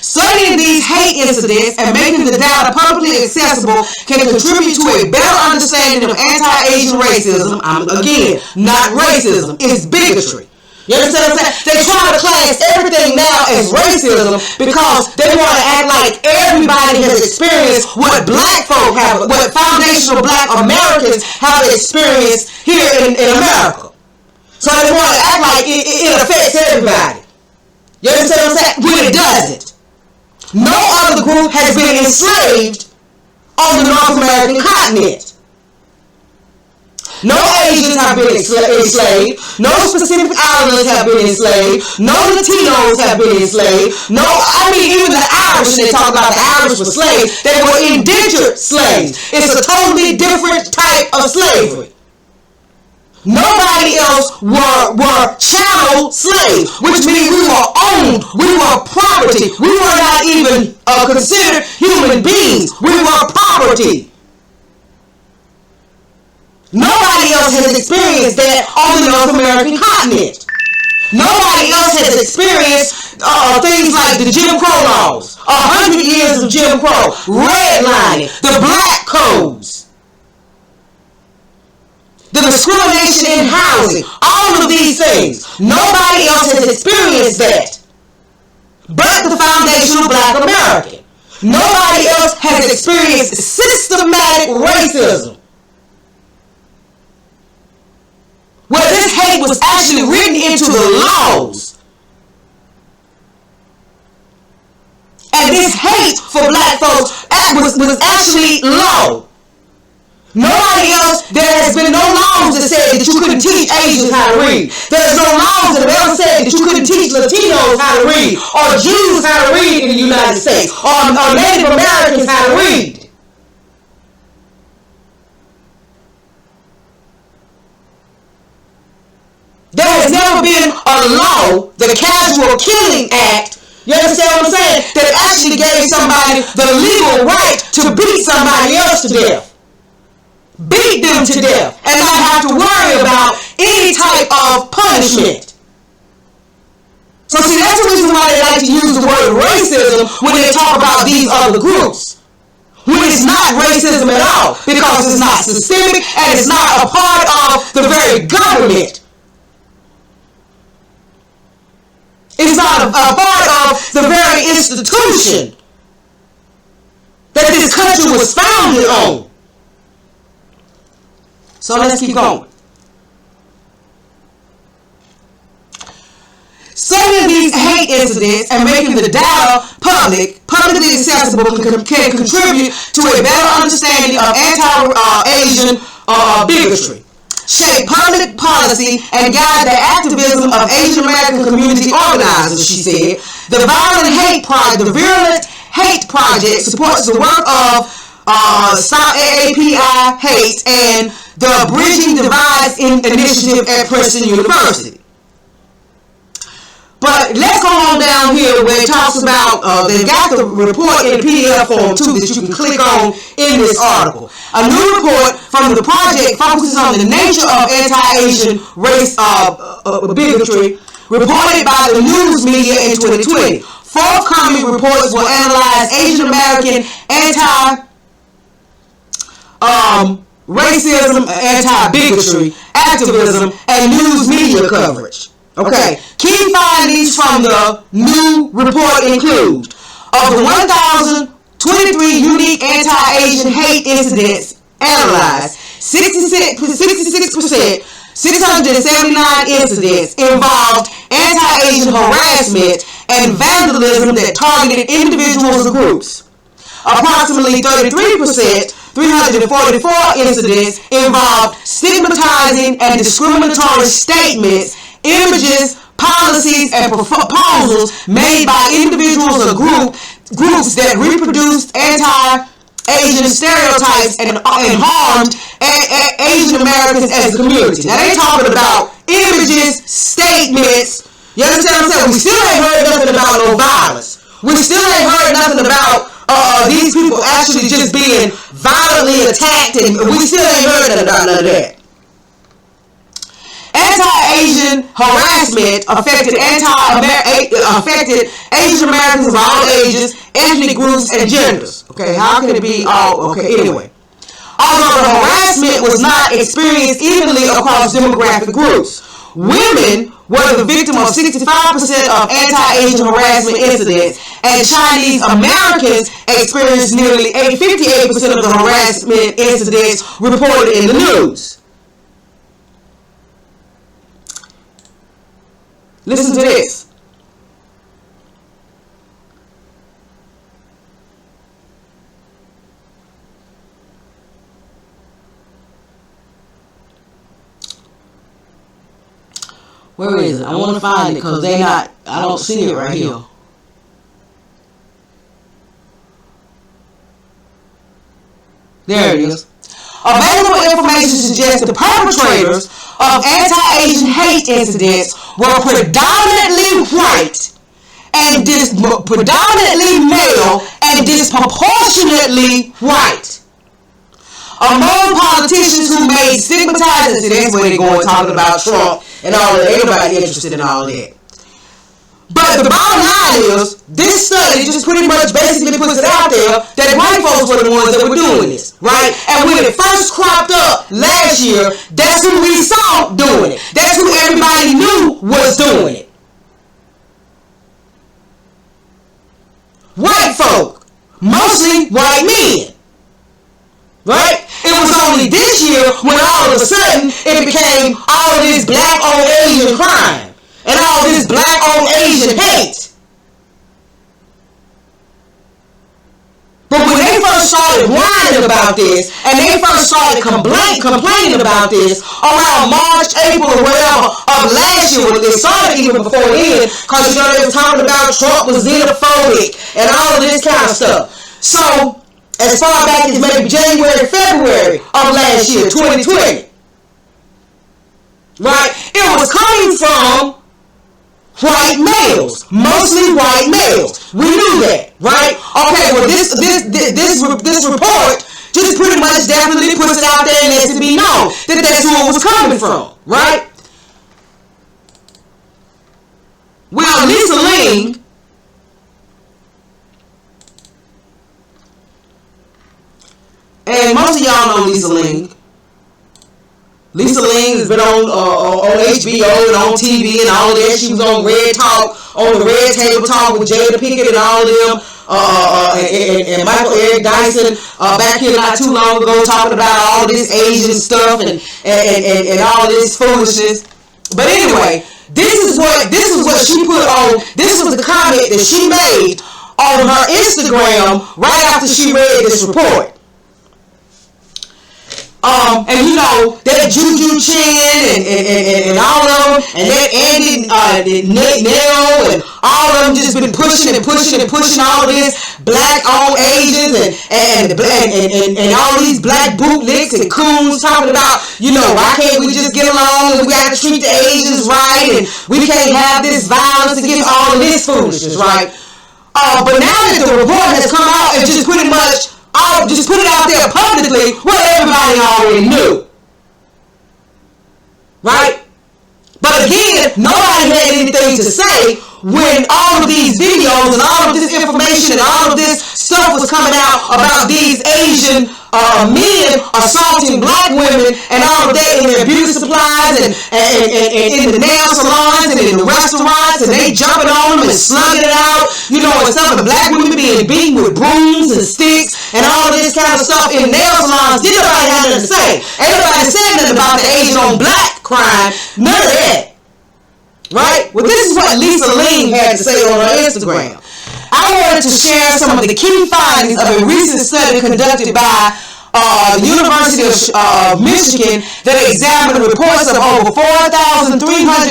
Studying these hate incidents and making the data publicly accessible can contribute to a better understanding of anti-Asian racism. Again, not racism, it's bigotry. You understand what I'm saying? They try to class everything now as racism because they want to act like everybody has experienced what black folk have, what foundational black Americans have experienced here in America. So they want to act like it affects everybody. You understand what I'm saying? When it doesn't. No other group has been enslaved on the North American continent. No Asians have been enslaved. No Pacific Islanders have been enslaved. No Latinos have been enslaved. Even the Irish, they talk about the Irish were slaves. They were indentured slaves. It's a totally different type of slavery. Nobody else were chattel slaves, which means we were owned, we were property. We were not even considered human beings. We were property. Nobody else has experienced that on the North American continent. Nobody else has experienced things like the Jim Crow laws, 100 years of Jim Crow, redlining, the black codes, the discrimination in housing, all of these things. Nobody else has experienced that but the foundational black American. Nobody else has experienced systematic racism, where this hate was actually written into the laws. And this hate for black folks was actually law. Nobody else, there has been no laws that said that you couldn't teach Asians how to read. There's no laws that have ever said that you couldn't teach Latinos how to read, or Jews how to read in the United States, or Native Americans how to read. There has never been a law, the Casual Killing Act, you understand what I'm saying, that actually gave somebody the legal right to beat somebody else to death. Beat them to death and not have to worry about any type of punishment. So see, that's the reason why they like to use the word racism when they talk about these other groups, when it's not racism at all, because it's not systemic and it's not a part of the very government. It's not a part of the very institution that this country was founded on. So let's keep going. Studying these hate incidents and making the data publicly accessible can contribute to a better understanding of anti-Asian bigotry, shape public policy, and guide the activism of Asian American community organizers, she said. The Virulent Hate Project supports the work of Stop AAPI Hate and the Bridging Divides initiative at Princeton University. But let's go on down here where it talks about, they got the report in the PDF form too that you can click on in this article. A new report from the project focuses on the nature of anti-Asian race bigotry reported by the news media in 2020. Forthcoming reports will analyze Asian American racism, anti-bigotry, activism, and news media coverage. Okay, key findings from the new report include, of the 1,023 unique anti-Asian hate incidents analyzed, 66%, 679 incidents involved anti-Asian harassment and vandalism that targeted individuals or groups. Approximately 33%, 344 incidents involved stigmatizing and discriminatory statements, images, policies, and proposals made by individuals or groups that reproduced anti-Asian stereotypes and harmed Asian Americans as a community. Now they talking about images, statements. You understand what I'm saying? We still ain't heard nothing about no violence. We still ain't heard nothing about these people actually just being violently attacked, and we still ain't heard nothing about none of that. Anti-Asian harassment affected Asian Americans of all ages, ethnic groups, and genders. Okay, how can it be all? Okay, anyway. Although the harassment was not experienced evenly across demographic groups, women were the victim of 65% of anti-Asian harassment incidents, and Chinese Americans experienced nearly 58% of the harassment incidents reported in the news. Listen to this. Where is it? I want to find it because I don't see it right here. There it is. Available information suggests the perpetrators of anti-Asian hate incidents were predominantly white and predominantly male and disproportionately white. Among politicians who made stigmatizing, see that's where they going talking about Trump and all that. Ain't nobody interested in all that. But the bottom line is, this study just pretty much basically puts it out there that white folks were the ones that were doing this, right? And when it first cropped up last year, that's who we saw doing it. That's who everybody knew was doing it. White folk, mostly white men, right? It was only this year when all of a sudden it became all of this black on Asian crime and all this black on Asian hate. But when they first started whining about this and they first started complaining about this around March, April, or whatever of last year, when they started even before then, because you know they were talking about Trump was xenophobic and all of this kind of stuff. So as far back as maybe January, February of last year, 2020, right? It was coming from white males, mostly white males. We knew that, right? Okay, well this report just pretty much definitely puts it out there and lets it be known that that's who it was coming from, right? Well, Lisa Ling, and most of y'all know Lisa Ling. Lisa Ling has been on HBO and on TV and all of that. She was on Red Talk, on the Red Table Talk with Jada Pinkett and all of them, and Michael Eric Dyson back here not too long ago talking about all of this Asian stuff and all of this foolishness. But anyway, this is what she put on. This was the comment that she made on her Instagram right after she read this report. And you know, that Juju Chin and all of them, and that Andy Nell and all of them just been pushing all of this black on Asians and all these black bootlicks and coons talking about, you know, why can't we just get along and we got to treat the Asians right and we can't have this violence against all of this foolishness, right? But now that the report has come out and just pretty much just put it out there publicly, what everybody already knew. Right? But again, nobody had anything to say when all of these videos and all of this information and all of this stuff was coming out about these Asian men assaulting black women and all of that in their beauty supplies and in the nail salons and in the restaurants, and they jumping on them and slugging it out, you know, and stuff, and black women being beaten with brooms and sticks. and all of this kind of stuff in nail salons, did nobody have nothing to say. Ain't nobody said nothing about the Asian on black crime. None of that. Right? Well, this is what Lisa Ling had to say on her Instagram. I wanted to share some of the key findings of a recent study conducted by the University of Michigan that examined reports of over 4,300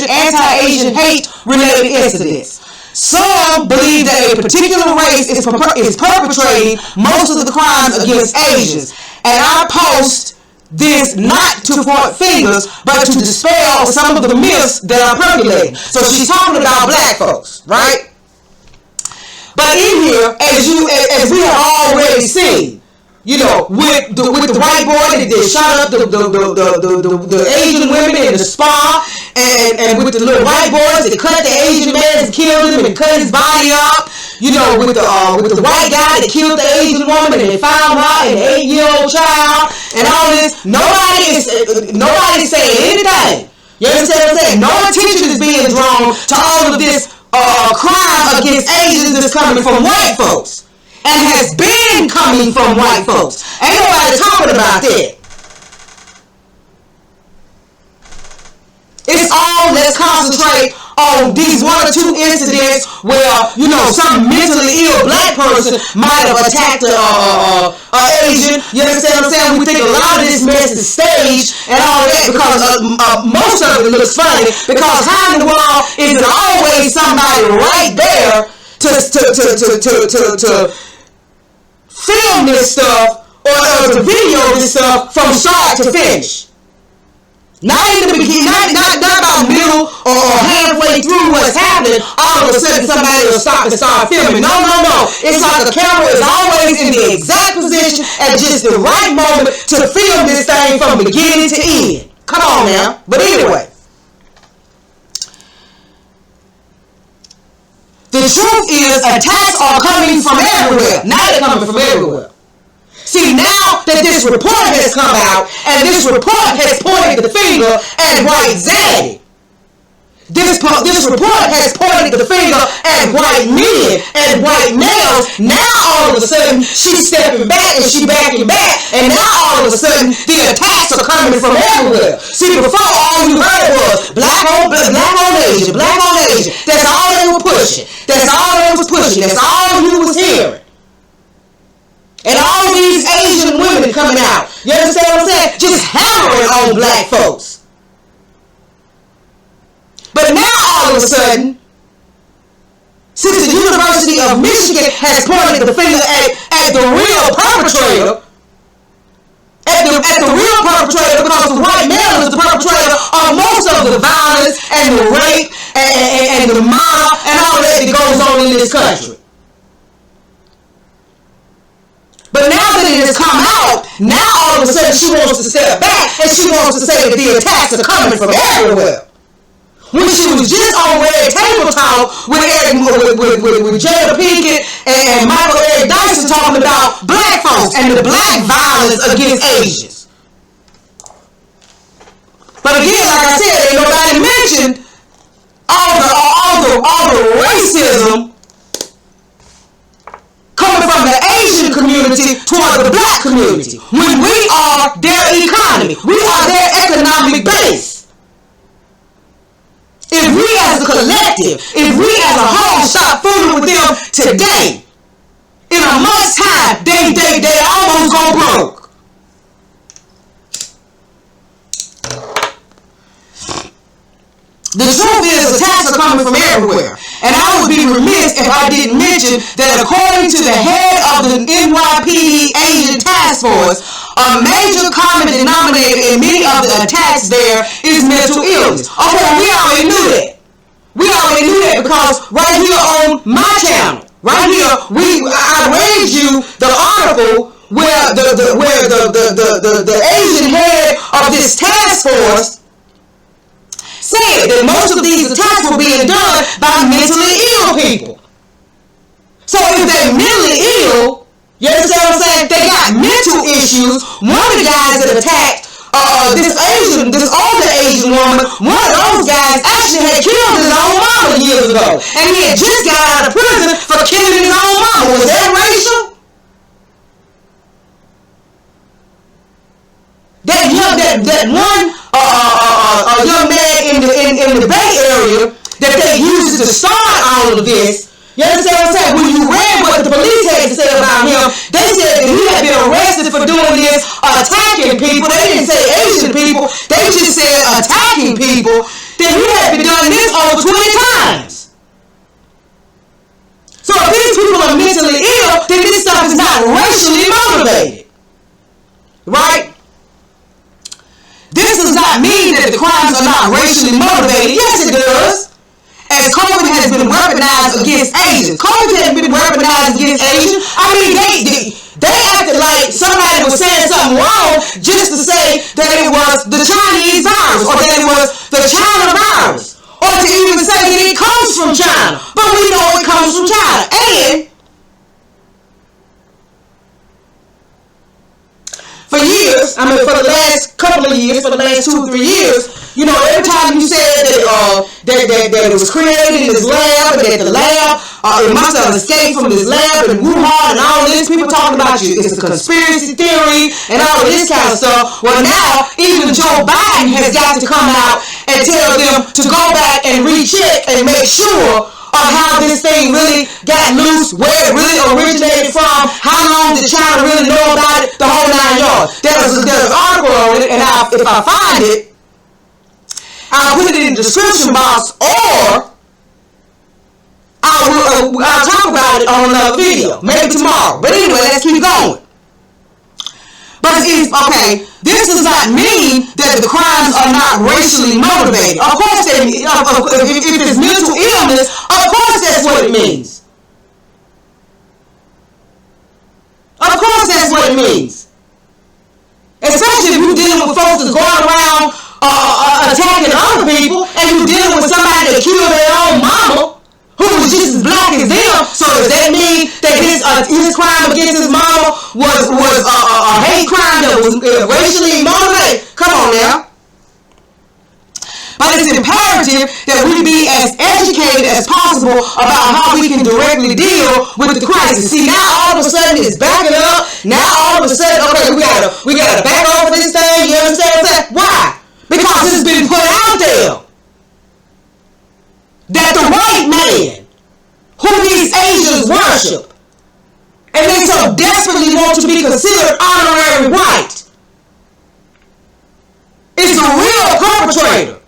anti-Asian hate-related incidents. Some believe that a particular race is perpetrating most of the crimes against Asians. And I post this not to point fingers, but to dispel some of the myths that are percolating. So she's talking about black folks, right? But in here, as we have already seen, you know, with the white boy that shot up the Asian women in the spa, and with the little white boys that cut the Asian man and killed him and cut his body up, you know, with the white guy that killed the Asian woman and they found her and the 8-year-old child and all this. Nobody's saying anything. You understand what I'm saying? No attention is being drawn to all of this crime against Asians that's coming from white folks. And has been coming from white folks. Ain't nobody talking about that. It's all, let's concentrate on these 1 or 2 incidents where, you know, some mentally ill black person might have attacked an Asian. You understand what I'm saying? We think a lot of this mess is staged and all that because most of it looks funny, because how in the world is it always somebody right there to film this stuff or to video this stuff from start to finish? Not in the beginning, not about middle or halfway through what's happening, all of a sudden somebody will stop and start filming. No. It's like the camera is always in the exact position at just the right moment to film this thing from beginning to end. Come on now. But anyway, the truth is attacks are coming from everywhere. Now they're coming from everywhere. See, now that this report has come out, and this report has pointed the finger at white Zaddy. This report has pointed the finger at white men and white males. Now all of a sudden she's stepping back and she's backing back, and now all of a sudden the attacks are coming from everywhere. See, before all you heard was black on Asian, black on Asian. That's all they were pushing. That's all they was pushing. That's all you was hearing. And all these Asian women coming out, you understand what I'm saying? Just hammering on black folks. But now all of a sudden, since the University of Michigan has pointed the finger at the real perpetrator, because the white male is the perpetrator of most of the violence and the rape and the murder and all that goes on in this country. But now that it has come out, now all of a sudden she wants to step back and she wants to say that the attacks are coming from everywhere. When she was just on Red Table Talk with Jada Pinkett and Michael Eric Dyson talking about black folks and the black violence against Asians. But again, like I said, ain't nobody mentioned all the racism coming from the Asian community toward the black community, when we are their economy, we are their economic base. If we as a collective, if we as a whole stop fooling with them today, in a month's time, they almost go broke. The truth is, attacks are coming from everywhere. And I would be remiss if I didn't mention that according to the head of the NYPD Asian Task Force, a major common denominator in many of the attacks there is mental illness. Okay, we already knew that. We already knew that because right here on my channel, right here, I read you the article where the Asian head of this task force said that most of these attacks were being done by mentally ill people. So if they're mentally ill, you understand what I'm saying? They got mental issues. One of the guys that attacked this older Asian woman, one of those guys actually had killed his own mama years ago. And he had just got out of prison for killing his own mama. Was that racial? start all of this, you understand what I'm saying? When you read what the police had to say about him, they said that he had been arrested for doing this, attacking people. They didn't say Asian people. They just said attacking people. That he had been doing this over 20 times. So if these people are mentally ill, then this stuff is not racially motivated. Right? This does not mean that the crimes are not racially motivated. Yes, it does. As Culprit has been weaponized against Asians. Culprit has been weaponized against Asians. I mean, they acted like somebody was saying something wrong just to say that it was the Chinese virus or that it was the China virus. Or to even say that it comes from China. But we know it comes from China. And for years, I mean for the last couple of years, for the last 2 or 3 years, you know, every time you said that it was created in this lab and that the lab, it must have escaped from this lab in Wuhan and all this, people talking about you, it's a conspiracy theory and all of this kind of stuff. Well, now, even Joe Biden has got to come out and tell them to go back and recheck and make sure of how this thing really got loose, where it really originated from, how long did China really know about it, the whole 9 yards. There's an article on it, and if I find it, I'll put it in the description box, or I'll talk about it on another video, maybe tomorrow. But anyway, let's keep going. But okay, this does not mean that the crimes are not racially motivated. Of course, if it's mental illness, of course that's what it means. Of course that's what it means. Especially if you're dealing with folks that's going around attacking other people, and you're dealing with somebody that killed their own mama, who was just as black as them. So does that mean that his crime against his mama was a hate crime that was racially motivated? Come on now. But it's imperative that we be as educated as possible about how we can directly deal with the crisis. See, now all of a sudden it's backing up. Now all of a sudden, okay, we gotta back over this thing. You understand what I'm saying? Why? Because it's been put out there that the white man who these Asians worship, and they so desperately want to be considered honorary white, is the real perpetrator.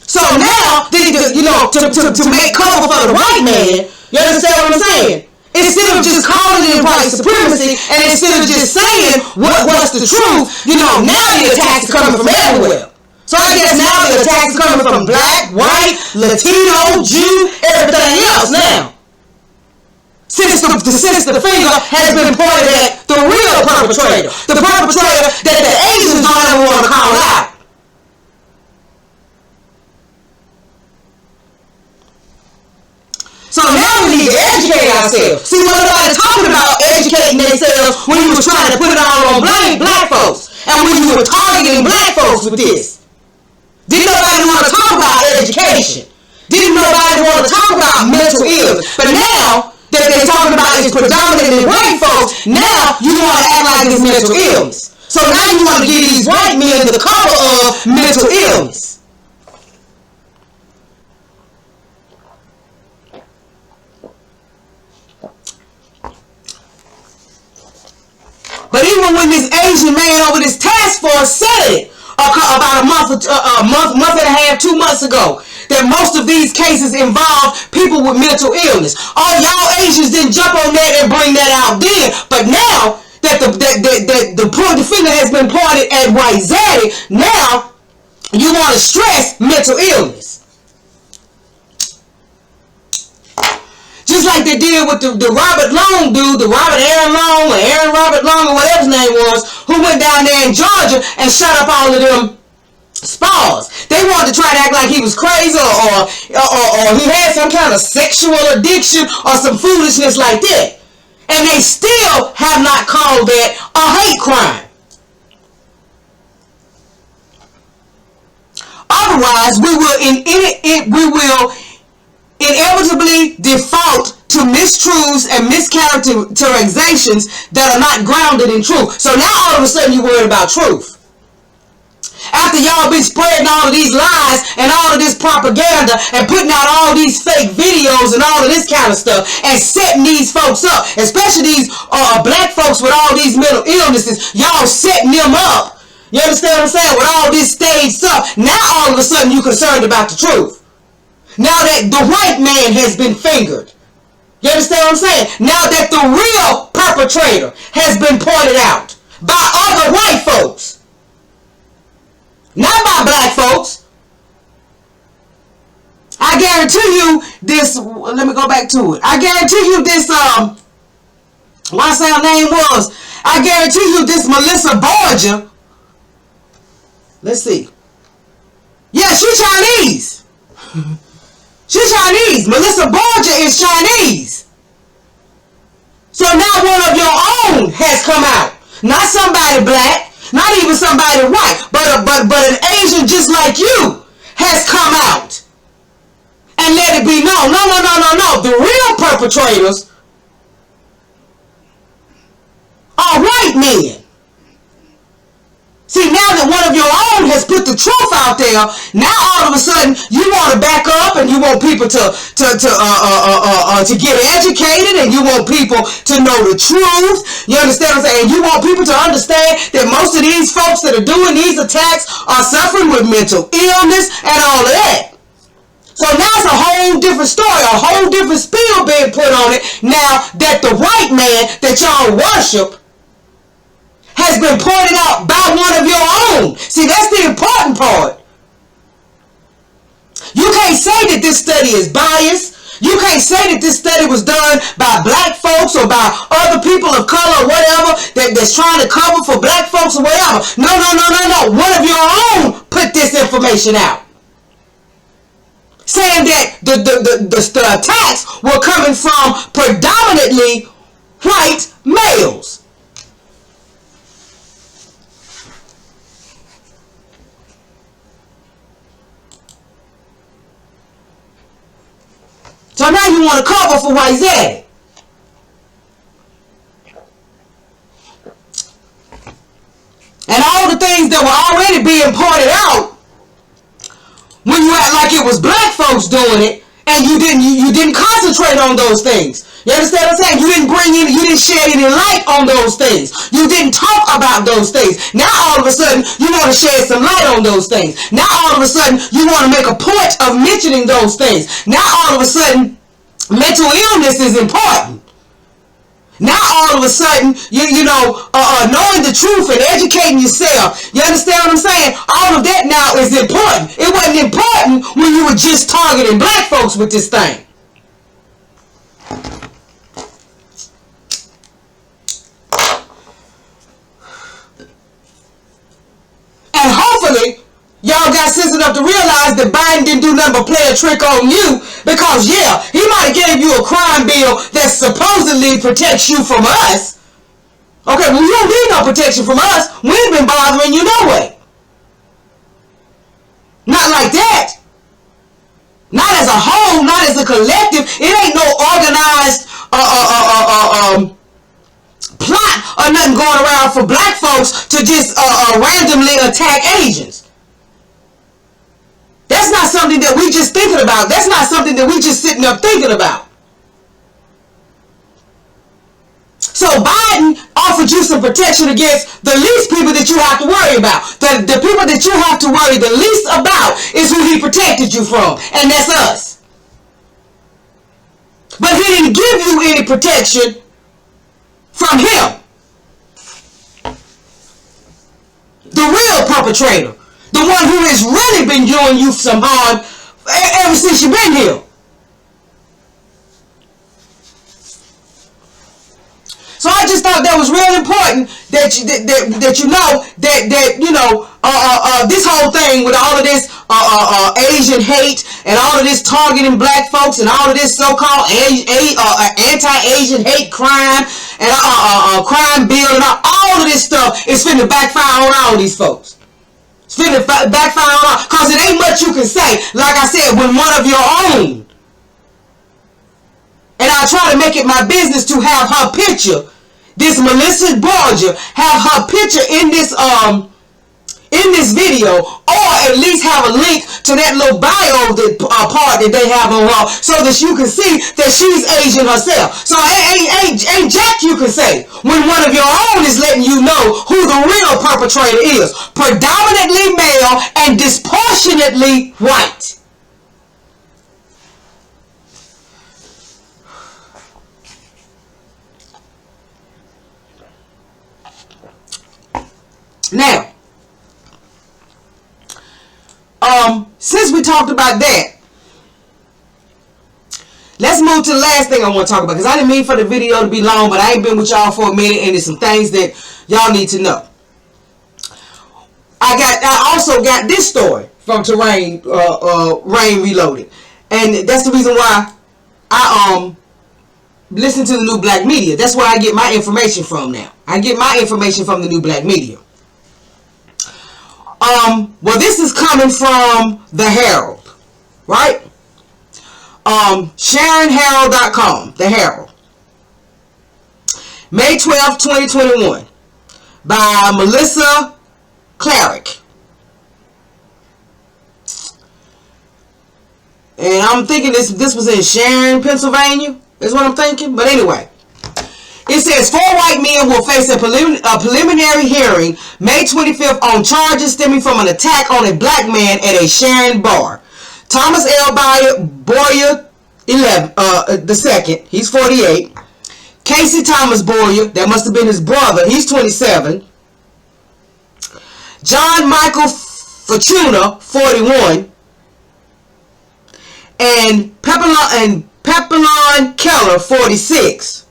So now, to make cover for the white man, you understand what I'm saying? Instead of just calling it white supremacy, and instead of just saying what's the truth, now the attacks are coming from everywhere. So I guess now the attacks are coming from black, white, Latino, Jew, everything else now. Since the finger has been pointed at the real perpetrator, the perpetrator that the Asians don't ever want to call out. So now we need to educate ourselves. See, what nobody's talking about educating themselves when you were trying to put it all on black folks, and when you were targeting black folks with this. Didn't nobody want to talk about education. Didn't nobody want to talk about mental illness. But now that they're talking about it's predominantly white folks, now you want to act like it's mental illness. So now you want to give these white men the cover of mental illness. But even when this Asian man over this task force said it about a month and a half, 2 months ago, that most of these cases involve people with mental illness. Oh, y'all Asians didn't jump on that and bring that out then. But now that the finger has been pointed at white Zaddy, now you want to stress mental illness. Just like they did with the Robert Long dude, the Aaron Robert Long, or whatever his name was, who went down there in Georgia and shut up all of them spas. They wanted to try to act like he was crazy or he had some kind of sexual addiction or some foolishness like that. And they still have not called that a hate crime. Otherwise, we will inevitably default to mistruths and mischaracterizations that are not grounded in truth. So now all of a sudden you're worried about truth. After y'all been spreading all of these lies and all of this propaganda and putting out all these fake videos and all of this kind of stuff and setting these folks up, especially these black folks with all these mental illnesses, y'all setting them up. You understand what I'm saying? With all this staged stuff, now all of a sudden you're concerned about the truth. Now that the white man has been fingered. You understand what I'm saying? Now that the real perpetrator has been pointed out by other white folks. Not by black folks. I guarantee you this, let me go back to it. I guarantee you this, what I say her name was, I guarantee you this Melissa Borgia. Let's see. Yeah, she's Chinese. She's Chinese. Melissa Borgia is Chinese. So now one of your own has come out. Not somebody black, not even somebody white, but an Asian just like you has come out and let it be known. No. The real perpetrators are white men. See, now that one of your own has put the truth out there, now all of a sudden you want to back up and you want people to get educated and you want people to know the truth. You understand what I'm saying? And you want people to understand that most of these folks that are doing these attacks are suffering with mental illness and all of that. So now it's a whole different story, a whole different spin being put on it now that the white man that y'all worship has been pointed out by one of your own. See, that's the important part. You can't say that this study is biased. You can't say that this study was done by black folks or by other people of color or whatever that's trying to cover for black folks or whatever. No. One of your own put this information out, saying that the attacks were coming from predominantly white males. So now you want to cover for white Zaddy. And all the things that were already being pointed out when you act like it was black folks doing it, and you didn't concentrate on those things. You understand what I'm saying? You didn't shed any light on those things. You didn't talk about those things. Now all of a sudden you want to shed some light on those things. Now all of a sudden you want to make a point of mentioning those things. Now all of a sudden mental illness is important. Now all of a sudden, knowing the truth and educating yourself. You understand what I'm saying? All of that now is important. It wasn't important when you were just targeting black folks with this thing. And hopefully, y'all got sense enough to realize that Biden didn't do nothing but play a trick on you, because yeah, he might have gave you a crime bill that supposedly protects you from us. Okay, well, you don't need no protection from us. We ain't been bothering you no way. Not like that. Not as a whole, not as a collective. It ain't no organized plot or nothing going around for black folks to just randomly attack Asians. That's not something that we just thinking about. That's not something that we just sitting up thinking about. So Biden offered you some protection against the least people that you have to worry about. The people that you have to worry the least about is who he protected you from, and that's us. But he didn't give you any protection from him. The real perpetrator. The one who has really been doing you some harm ever since you've been here. So I just thought that was real important that this whole thing with all of this Asian hate and all of this targeting black folks and all of this so-called anti-Asian hate crime and crime bill and all of this stuff is finna backfire on all these folks. It's finna backfire on all, because it ain't much you can say. Like I said, when one of your own. And I try to make it my business to have her picture, this Melissa Borgia, have her picture in this in this video, or at least have a link to that little bio that part that they have on her, so that you can see that she's Asian herself. So ain't jack you can say when one of your own is letting you know who the real perpetrator is. Predominantly male and disproportionately white. Now, since we talked about that, let's move to the last thing I want to talk about, because I didn't mean for the video to be long, but I ain't been with y'all for a minute, and there's some things that y'all need to know. I also got this story from Terrain Rain Reloaded, and that's the reason why I listen to the New Black Media. That's where I get my information from now. I get my information from the New Black Media. Well, this is coming from the Herald, right? SharonHerald.com, the Herald. May 12th, 2021, by Melissa Clarick. And I'm thinking this was in Sharon, Pennsylvania, is what I'm thinking. But anyway, it says 4 white men will face a preliminary hearing May 25th on charges stemming from an attack on a black man at a Sharon bar. Thomas L. Boyer, the second, he's 48. Casey Thomas Boyer, that must have been his brother, he's 27. John Michael Fortuna, 41. And Papillon Keller, 46.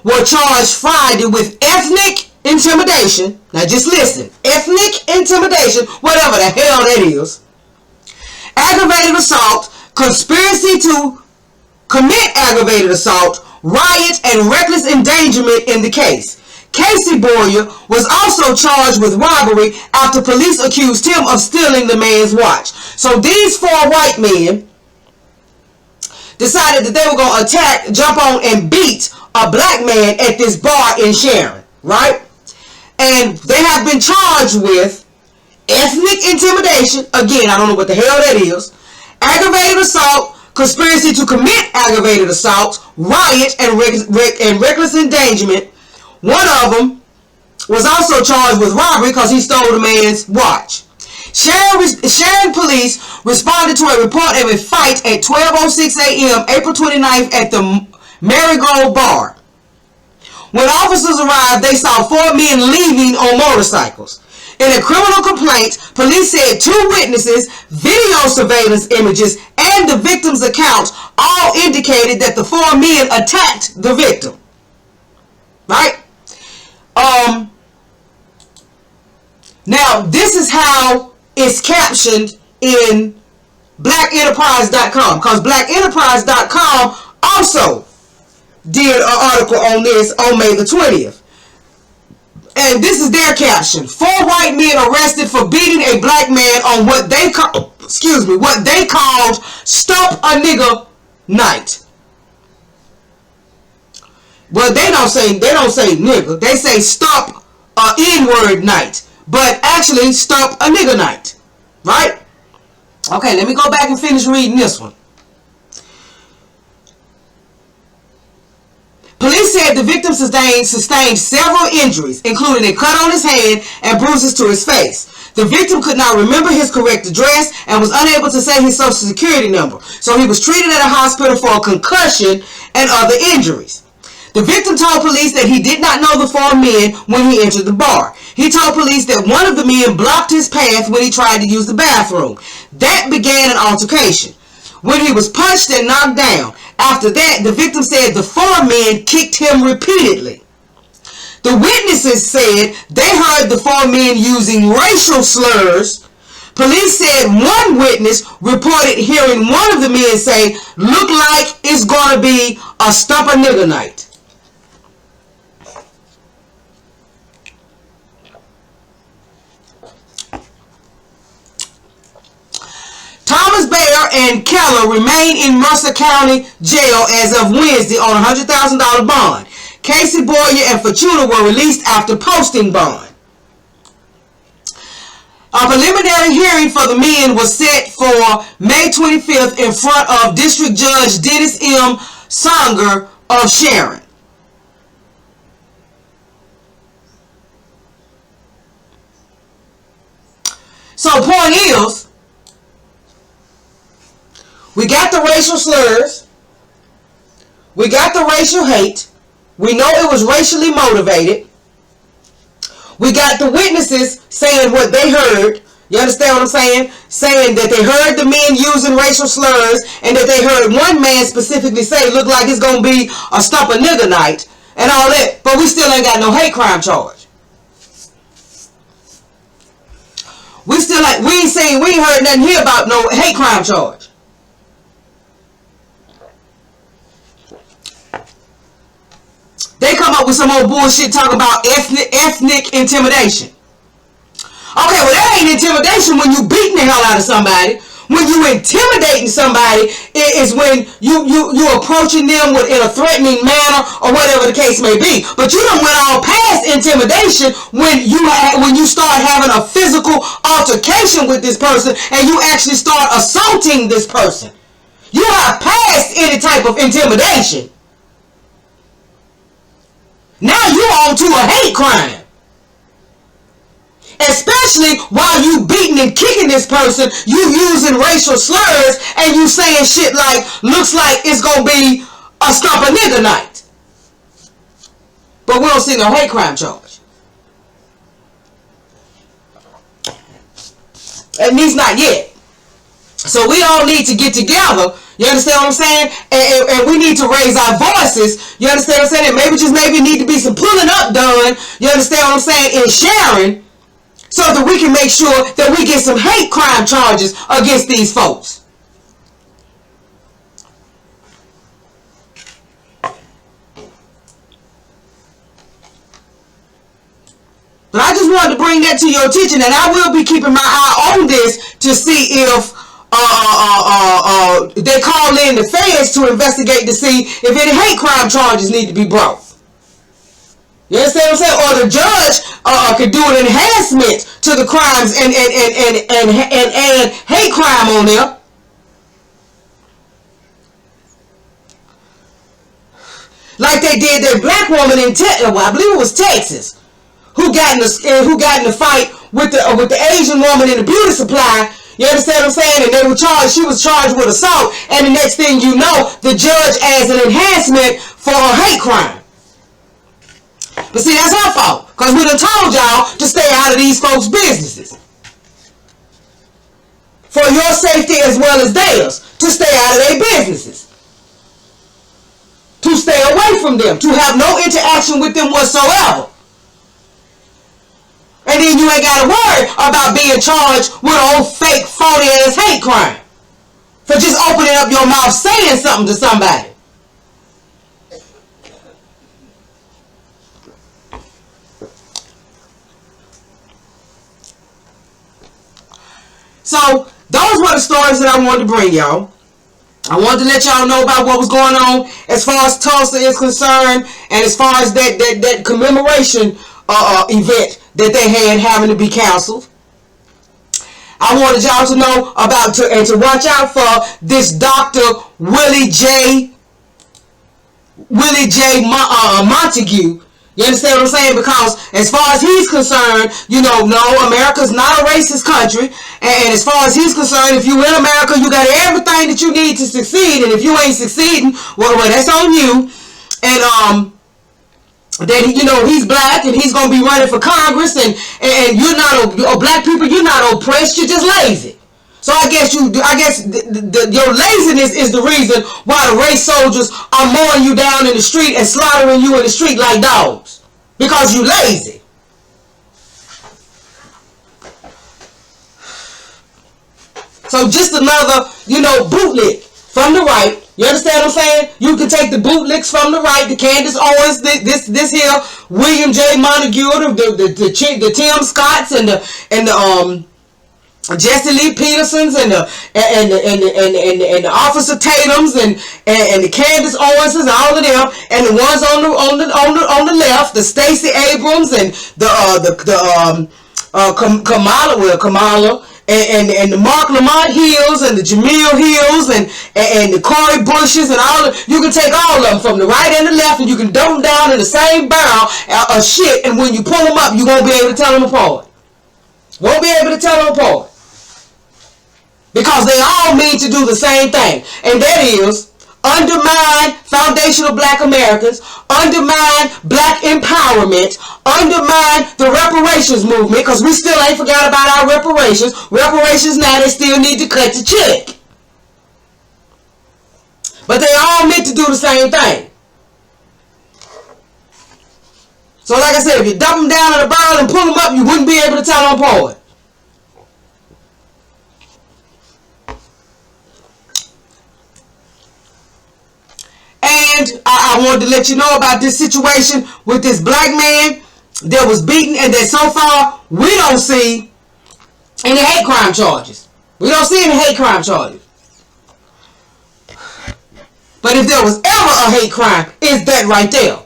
Were charged Friday with ethnic intimidation. Now just listen. Ethnic intimidation, whatever the hell that is. Aggravated assault, conspiracy to commit aggravated assault, riot, and reckless endangerment in the case. Casey Boyer was also charged with robbery after police accused him of stealing the man's watch. So these 4 white men decided that they were going to attack, jump on, and beat a black man at this bar in Sharon, right? And they have been charged with ethnic intimidation. Again, I don't know what the hell that is. Aggravated assault, conspiracy to commit aggravated assault, riot, and reckless endangerment. One of them was also charged with robbery because he stole the man's watch. Sharon police responded to a report of a fight at 12:06 a.m. April 29th at the Marigold Bar. When officers arrived, they saw 4 men leaving on motorcycles. In a criminal complaint, police said 2 witnesses, video surveillance images, and the victim's accounts all indicated that the 4 men attacked the victim. Right? Now, this is how it's captioned in blackenterprise.com, because blackenterprise.com also did an article on this on May the 20th. And this is their caption. 4 white men arrested for beating a black man on what they called Stump a Nigga Night. Well, they don't say nigga. They say stump a N-word night. But actually stump a nigga night. Right? Okay, let me go back and finish reading this one. Police said the victim sustained several injuries, including a cut on his hand and bruises to his face. The victim could not remember his correct address and was unable to say his social security number, so he was treated at a hospital for a concussion and other injuries. The victim told police that he did not know the 4 men when he entered the bar. He told police that one of the men blocked his path when he tried to use the bathroom. That began an altercation, when he was punched and knocked down. After that, the victim said the 4 men kicked him repeatedly. The witnesses said they heard the 4 men using racial slurs. Police said one witness reported hearing one of the men say, "Look like it's gonna be a stump a nigga night." Thomas Bayer and Keller remain in Mercer County Jail as of Wednesday on a $100,000 bond. Casey Boyer and Fortuna were released after posting bond. A preliminary hearing for the men was set for May 25th in front of District Judge Dennis M. Songer of Sharon. So point is, we got the racial slurs, we got the racial hate, we know it was racially motivated, we got the witnesses saying what they heard. You understand what I'm saying? Saying that they heard the men using racial slurs and that they heard one man specifically say, look like it's going to be a stump of nigger night and all that. But we still ain't got no hate crime charge. We ain't heard nothing here about no hate crime charge. They come up with some old bullshit talking about ethnic intimidation. Okay, well that ain't intimidation when you beating the hell out of somebody. When you intimidating somebody is when you approaching them in a threatening manner or whatever the case may be. But you done went all past intimidation when you start having a physical altercation with this person and you actually start assaulting this person. You are past any type of intimidation. Now you on to a hate crime. Especially while you beating and kicking this person, you using racial slurs and you saying shit like, looks like it's gonna be a stump of nigger night. But we don't see no hate crime charge. At least not yet. So we all need to get together. You understand what I'm saying? And we need to raise our voices. You understand what I'm saying? And maybe need to be some pulling up done. You understand what I'm saying? In sharing. So that we can make sure that we get some hate crime charges against these folks. But I just wanted to bring that to your attention, and I will be keeping my eye on this to see if they call in the feds to investigate to see if any hate crime charges need to be brought. You understand what I'm saying? Or the judge could do an enhancement to the crimes and hate crime on there. Like they did that black woman in I believe it was Texas, who got in a fight with the Asian woman in the beauty supply. You understand what I'm saying? And she was charged with assault, and the next thing you know, the judge adds an enhancement for a hate crime. But see, that's our fault, because we done told y'all to stay out of these folks' businesses. For your safety as well as theirs, to stay out of their businesses. To stay away from them, to have no interaction with them whatsoever. And then you ain't got to worry about being charged with an old fake, phony ass hate crime. For just opening up your mouth saying something to somebody. So, those were the stories that I wanted to bring y'all. I wanted to let y'all know about what was going on as far as Tulsa is concerned, and as far as that commemoration event that they had having to be canceled. I wanted y'all to know about and to watch out for this Dr. Willie J Montague. You understand what I'm saying? Because as far as he's concerned, no, America's not a racist country. And as far as he's concerned, if you in America, you got everything that you need to succeed. And if you ain't succeeding, well that's on you. And that he's black and he's gonna be running for Congress, and you're not black people, you're not oppressed, you're just lazy. So I guess your laziness is the reason why the race soldiers are mowing you down in the street and slaughtering you in the street like dogs. Because you lazy. So just another, bootleg from the right. You understand what I'm saying? You can take the bootlicks from the right, the Candace Owens, this here, William J Montague, the Tim Scotts, and the Jesse Lee Petersons, and the Officer Tatums, and the Candace Owenses, and all of them, and the ones on the left, the Stacey Abrams, and Kamala, and the Mark Lamont Hills and the Jamil Hills and the Corey Bushes and all of, you can take all of them from the right and the left and you can dump them down in the same barrel of shit, and when you pull them up you won't be able to tell them apart. Won't be able to tell them apart. Because they all mean to do the same thing. And that is undermine foundational black Americans, undermine black empowerment, undermine the reparations movement, because we still ain't forgot about our reparations. Reparations now, they still need to cut the check. But they all meant to do the same thing. So like I said, if you dump them down in a barrel and pull them up, you wouldn't be able to tell them apart. And I wanted to let you know about this situation with this black man that was beaten, and that so far we don't see any hate crime charges. We don't see any hate crime charges. But if there was ever a hate crime, it's that right there.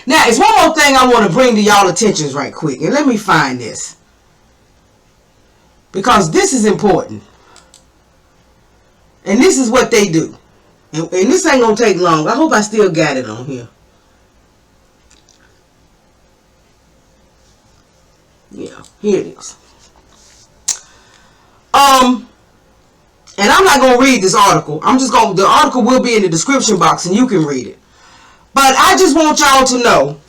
Now, it's one more thing I want to bring to y'all attention right quick. And let me find this, because this is important. And this is what they do. And this ain't going to take long. I hope I still got it on here. Yeah, here it is. And I'm not going to read this article. The article will be in the description box and you can read it. But I just want y'all to know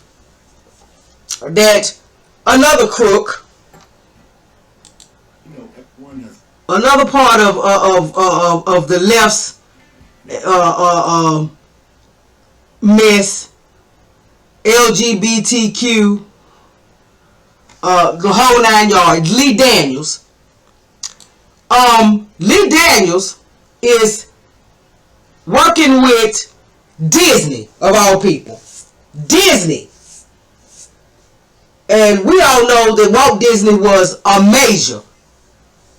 that another crook, another part of the left's mess, LGBTQ, the whole 9 yards, Lee Daniels. Lee Daniels is working with Disney, of all people. Disney. And we all know that Walt Disney was a major,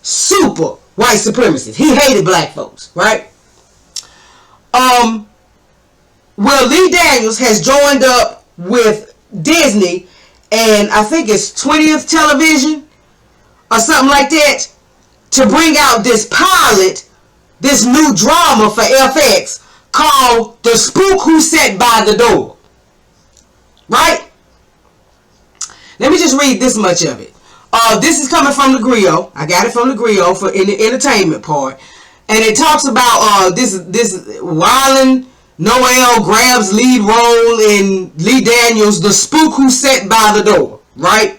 super white supremacist. He hated black folks, right? Well, Lee Daniels has joined up with Disney, and I think it's 20th Television or something like that, to bring out this pilot, this new drama for FX called The Spook Who Sat by the Door. Right? Let me just read this much of it. This is coming from the Griot. I got it from the Griot for in the entertainment part. And it talks about this Wyland Noel grabs lead role in Lee Daniels' The Spook Who Sat by the Door. Right?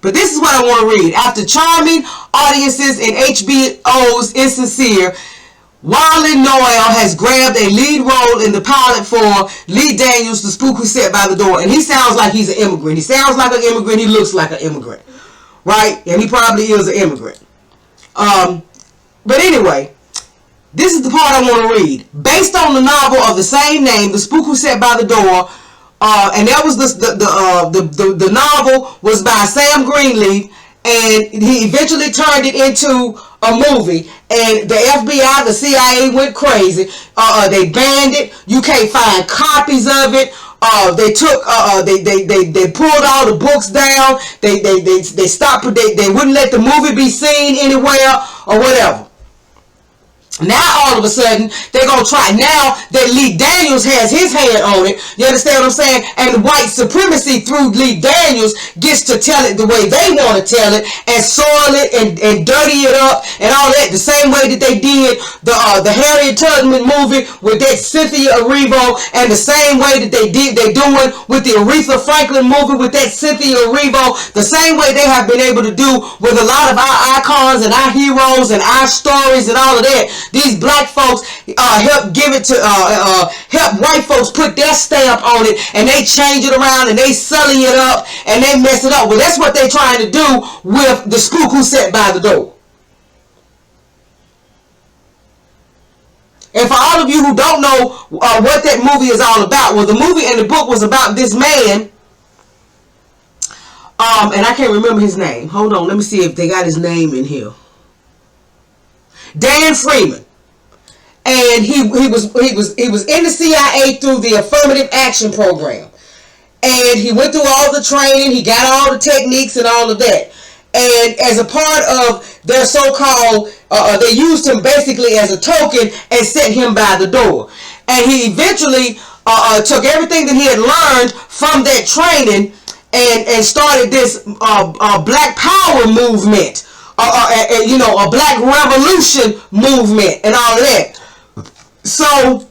But this is what I want to read. After charming audiences in HBO's Insincere, Wyland Noel has grabbed a lead role in the pilot for Lee Daniels' The Spook Who Sat by the Door. And he sounds like he's an immigrant. He sounds like an immigrant. He looks like an immigrant. Right? And he probably is an immigrant. But anyway, this is the part I want to read. Based on the novel of the same name, The Spook Who Sat by the Door, and that was the novel was by Sam Greenleaf, and he eventually turned it into a movie, and the FBI, the CIA went crazy. They banned it. You can't find copies of it. They took they pulled all the books down. They stopped. They wouldn't let the movie be seen anywhere or whatever. Now all of a sudden they're gonna try. Now that Lee Daniels has his hand on it, you understand what I'm saying? And white supremacy through Lee Daniels gets to tell it the way they want to tell it, and soil it and dirty it up and all that. The same way that they did the Harriet Tubman movie with that Cynthia Erivo, and the same way that they doing with the Aretha Franklin movie with that Cynthia Erivo. The same way they have been able to do with a lot of our icons and our heroes and our stories and all of that. These black folks help give it to help white folks put their stamp on it, and they change it around and they sully it up and they mess it up. Well, that's what they're trying to do with The Spook Who Sat by the Door. And for all of you who don't know what that movie is all about, well, the movie and the book was about this man, and I can't remember his name. Hold on, let me see if they got his name in here. Dan Freeman, and he was in the CIA through the Affirmative Action Program, And he went through all the training. He got all the techniques and all of that. And as a part of their so-called, they used him basically as a token and set him by the door. And he eventually took everything that he had learned from that training and started this Black Power movement, a Black Revolution movement and all of that. So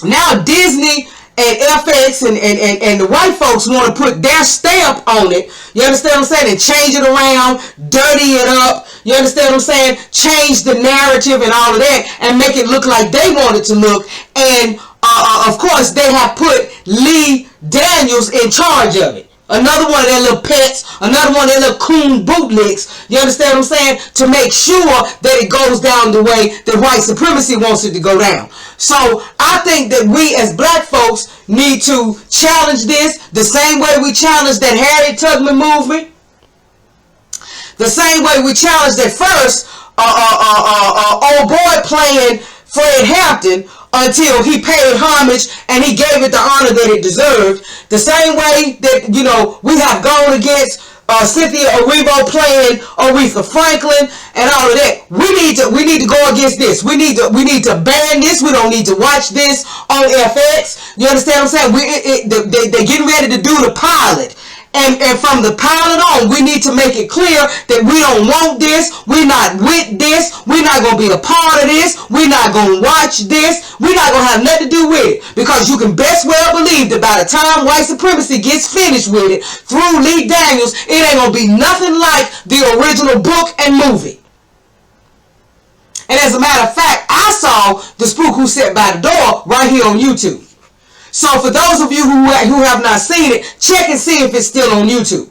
now Disney and FX and the white folks want to put their stamp on it. You understand what I'm saying? And change it around, dirty it up. You understand what I'm saying? Change the narrative and all of that and make it look like they want it to look. And of course, they have put Lee Daniels in charge of it. Another one of their little pets, another one of their little coon bootlicks, you understand what I'm saying? To make sure that it goes down the way that white supremacy wants it to go down. So I think that we as black folks need to challenge this the same way we challenged that Harriet Tubman movement. The same way we challenged that first old boy playing Fred Hampton until he paid homage and he gave it the honor that it deserved. The same way that, we have gone against Cynthia Erivo playing Aretha Franklin and all of that. We need to go against this. We need to ban this. We don't need to watch this on FX. You understand what I'm saying? They're getting ready to do the pilot. And from the pilot on, we need to make it clear that we don't want this. We're not with this. We're not going to be a part of this. We're not going to watch this. We're not going to have nothing to do with it. Because you can best well believe that by the time white supremacy gets finished with it, through Lee Daniels, it ain't going to be nothing like the original book and movie. And as a matter of fact, I saw the Spook Who Sat by the Door right here on YouTube. So for those of you who have not seen it, check and see if it's still on YouTube.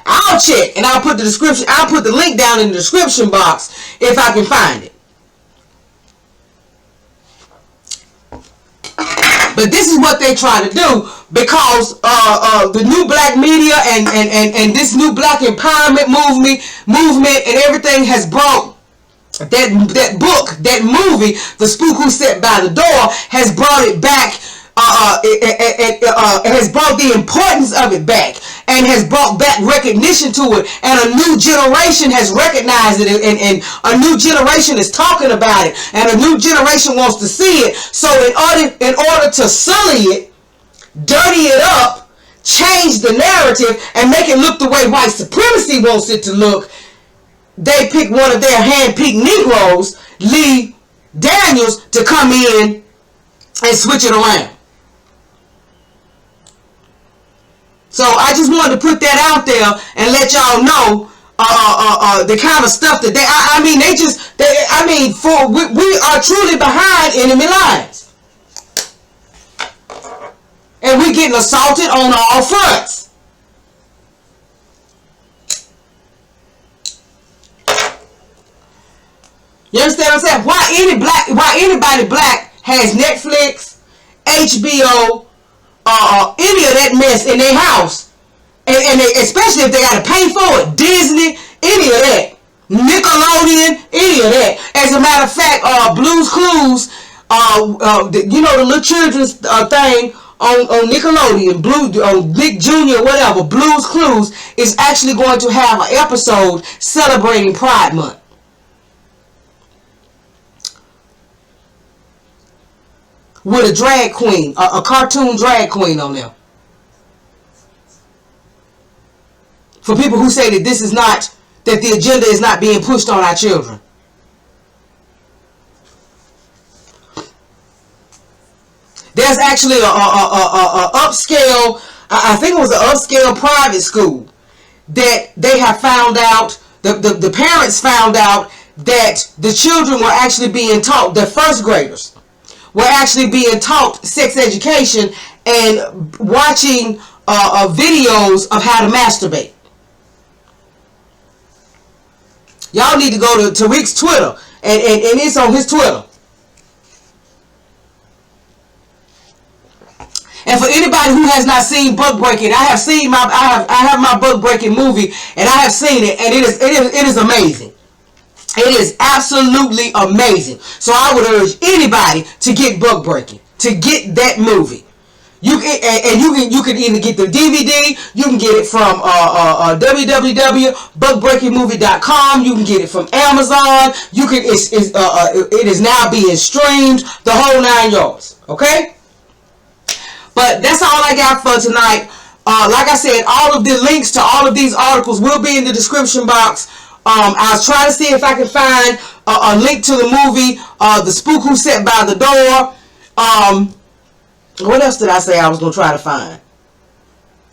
I'll check and I'll put the link down in the description box if I can find it. But this is what they try to do because the new black media and this new black empowerment movement and everything has brought that book, that movie, The Spook Who Sat by the Door, has brought it back, has brought the importance of it back, and has brought back recognition to it, and a new generation has recognized it, and a new generation is talking about it, and a new generation wants to see it. So in order to sully it, dirty it up, change the narrative, and make it look the way white supremacy wants it to look, they pick one of their hand-picked Negroes, Lee Daniels, to come in and switch it around. So I just wanted to put that out there and let y'all know the kind of stuff that we are truly behind enemy lines. And we getting assaulted on all fronts. You understand what I'm saying? Why anybody black has Netflix, HBO, any of that mess in their house, and they, especially if they got to pay for it, Disney, any of that, Nickelodeon, any of that. As a matter of fact, Blue's Clues, the little children's thing on Nickelodeon, Nick Jr., whatever, Blue's Clues is actually going to have an episode celebrating Pride Month. With a drag queen, a cartoon drag queen on there. For people who say that this is not, that the agenda is not being pushed on our children. There's actually a upscale, I think it was an upscale private school that they have found out, the parents found out that the children were actually being taught, the first graders were actually being taught sex education and watching videos of how to masturbate. Y'all need to go to Tariq's Twitter, and it's on his Twitter. And for anybody who has not seen Buck Breaking, I have my Buck Breaking movie, and I have seen it, and it is amazing. It is absolutely amazing. So I would urge anybody to get Buck Breaking, to get that movie. You can either get the DVD, you can get it from www.buckbreakingmovie.com, you can get it from Amazon. It is now being streamed, the whole 9 yards. Okay, but that's all I got for tonight. Like I said, all of the links to all of these articles will be in the description box. I was trying to see if I can find a link to the movie, The Spook Who Sat by the Door. What else did I say I was going to try to find?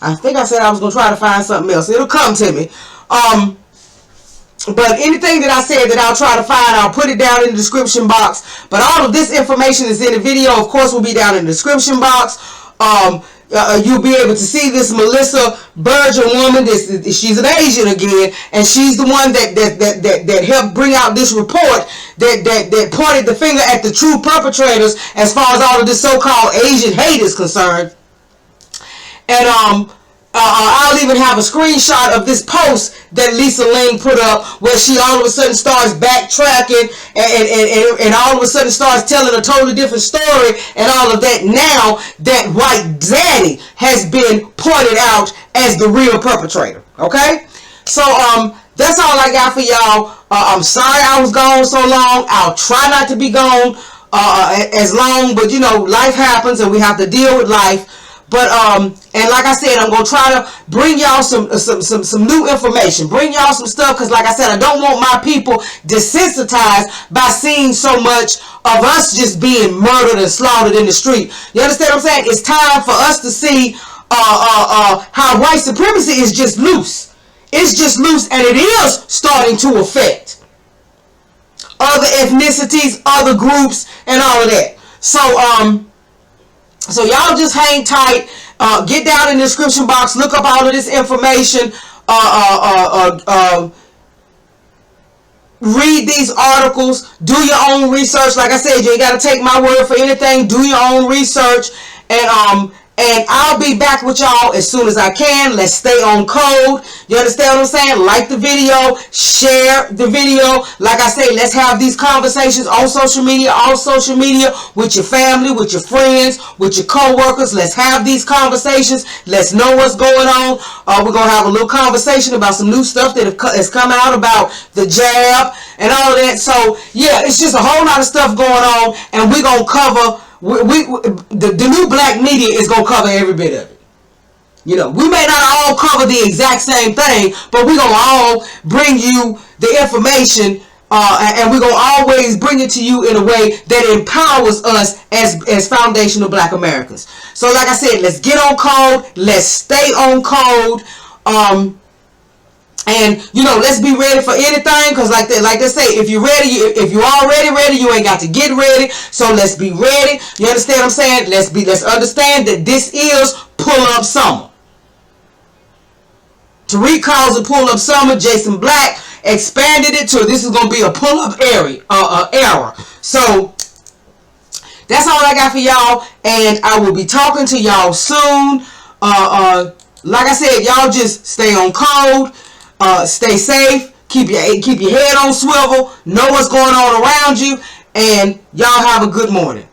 I think I said I was going to try to find something else. It'll come to me. But anything that I said that I'll try to find, I'll put it down in the description box. But all of this information is in the video. Of course, will be down in the description box. You'll be able to see this Melissa Berger woman. She's an Asian again, and she's the one that helped bring out this report that pointed the finger at the true perpetrators as far as all of this so-called Asian hate is concerned. And I'll even have a screenshot of this post that Lisa Ling put up, where she all of a sudden starts backtracking and all of a sudden starts telling a totally different story and all of that, now that white Zaddy has been pointed out as the real perpetrator. Okay, so that's all I got for y'all. I'm sorry I was gone so long. I'll try not to be gone as long, but you know, life happens and we have to deal with life. But and like I said, I'm gonna try to bring y'all some new information, bring y'all some stuff, because like I said, I don't want my people desensitized by seeing so much of us just being murdered and slaughtered in the street. You understand what I'm saying? It's time for us to see how white supremacy is just loose. It's just loose, and it is starting to affect other ethnicities, other groups, and all of that. So y'all just hang tight. Get down in the description box. Look up all of this information. Read these articles. Do your own research. Like I said, you ain't got to take my word for anything. Do your own research. And I'll be back with y'all as soon as I can. Let's stay on code. You understand what I'm saying? Like the video. Share the video. Like I say, let's have these conversations on social media, with your family, with your friends, with your co-workers. Let's have these conversations. Let's know what's going on. We're going to have a little conversation about some new stuff that has come out about the jab and all of that. So, yeah, it's just a whole lot of stuff going on. And we're going to cover... the new black media is going to cover every bit of it. You know, we may not all cover the exact same thing, but we're going to all bring you the information, and we're going to always bring it to you in a way that empowers us as foundational black Americans. So like I said, let's get on code. Let's stay on code. And, you know, let's be ready for anything, because like they say, if you're ready, if you're already ready, you ain't got to get ready. So let's be ready. You understand what I'm saying? Let's understand that this is pull-up summer. Tariq calls it pull-up summer. Jason Black expanded it to this is going to be a pull-up era. So that's all I got for y'all, and I will be talking to y'all soon. Like I said, y'all just stay on code. Stay safe, keep your head on swivel, know what's going on around you, and y'all have a good morning.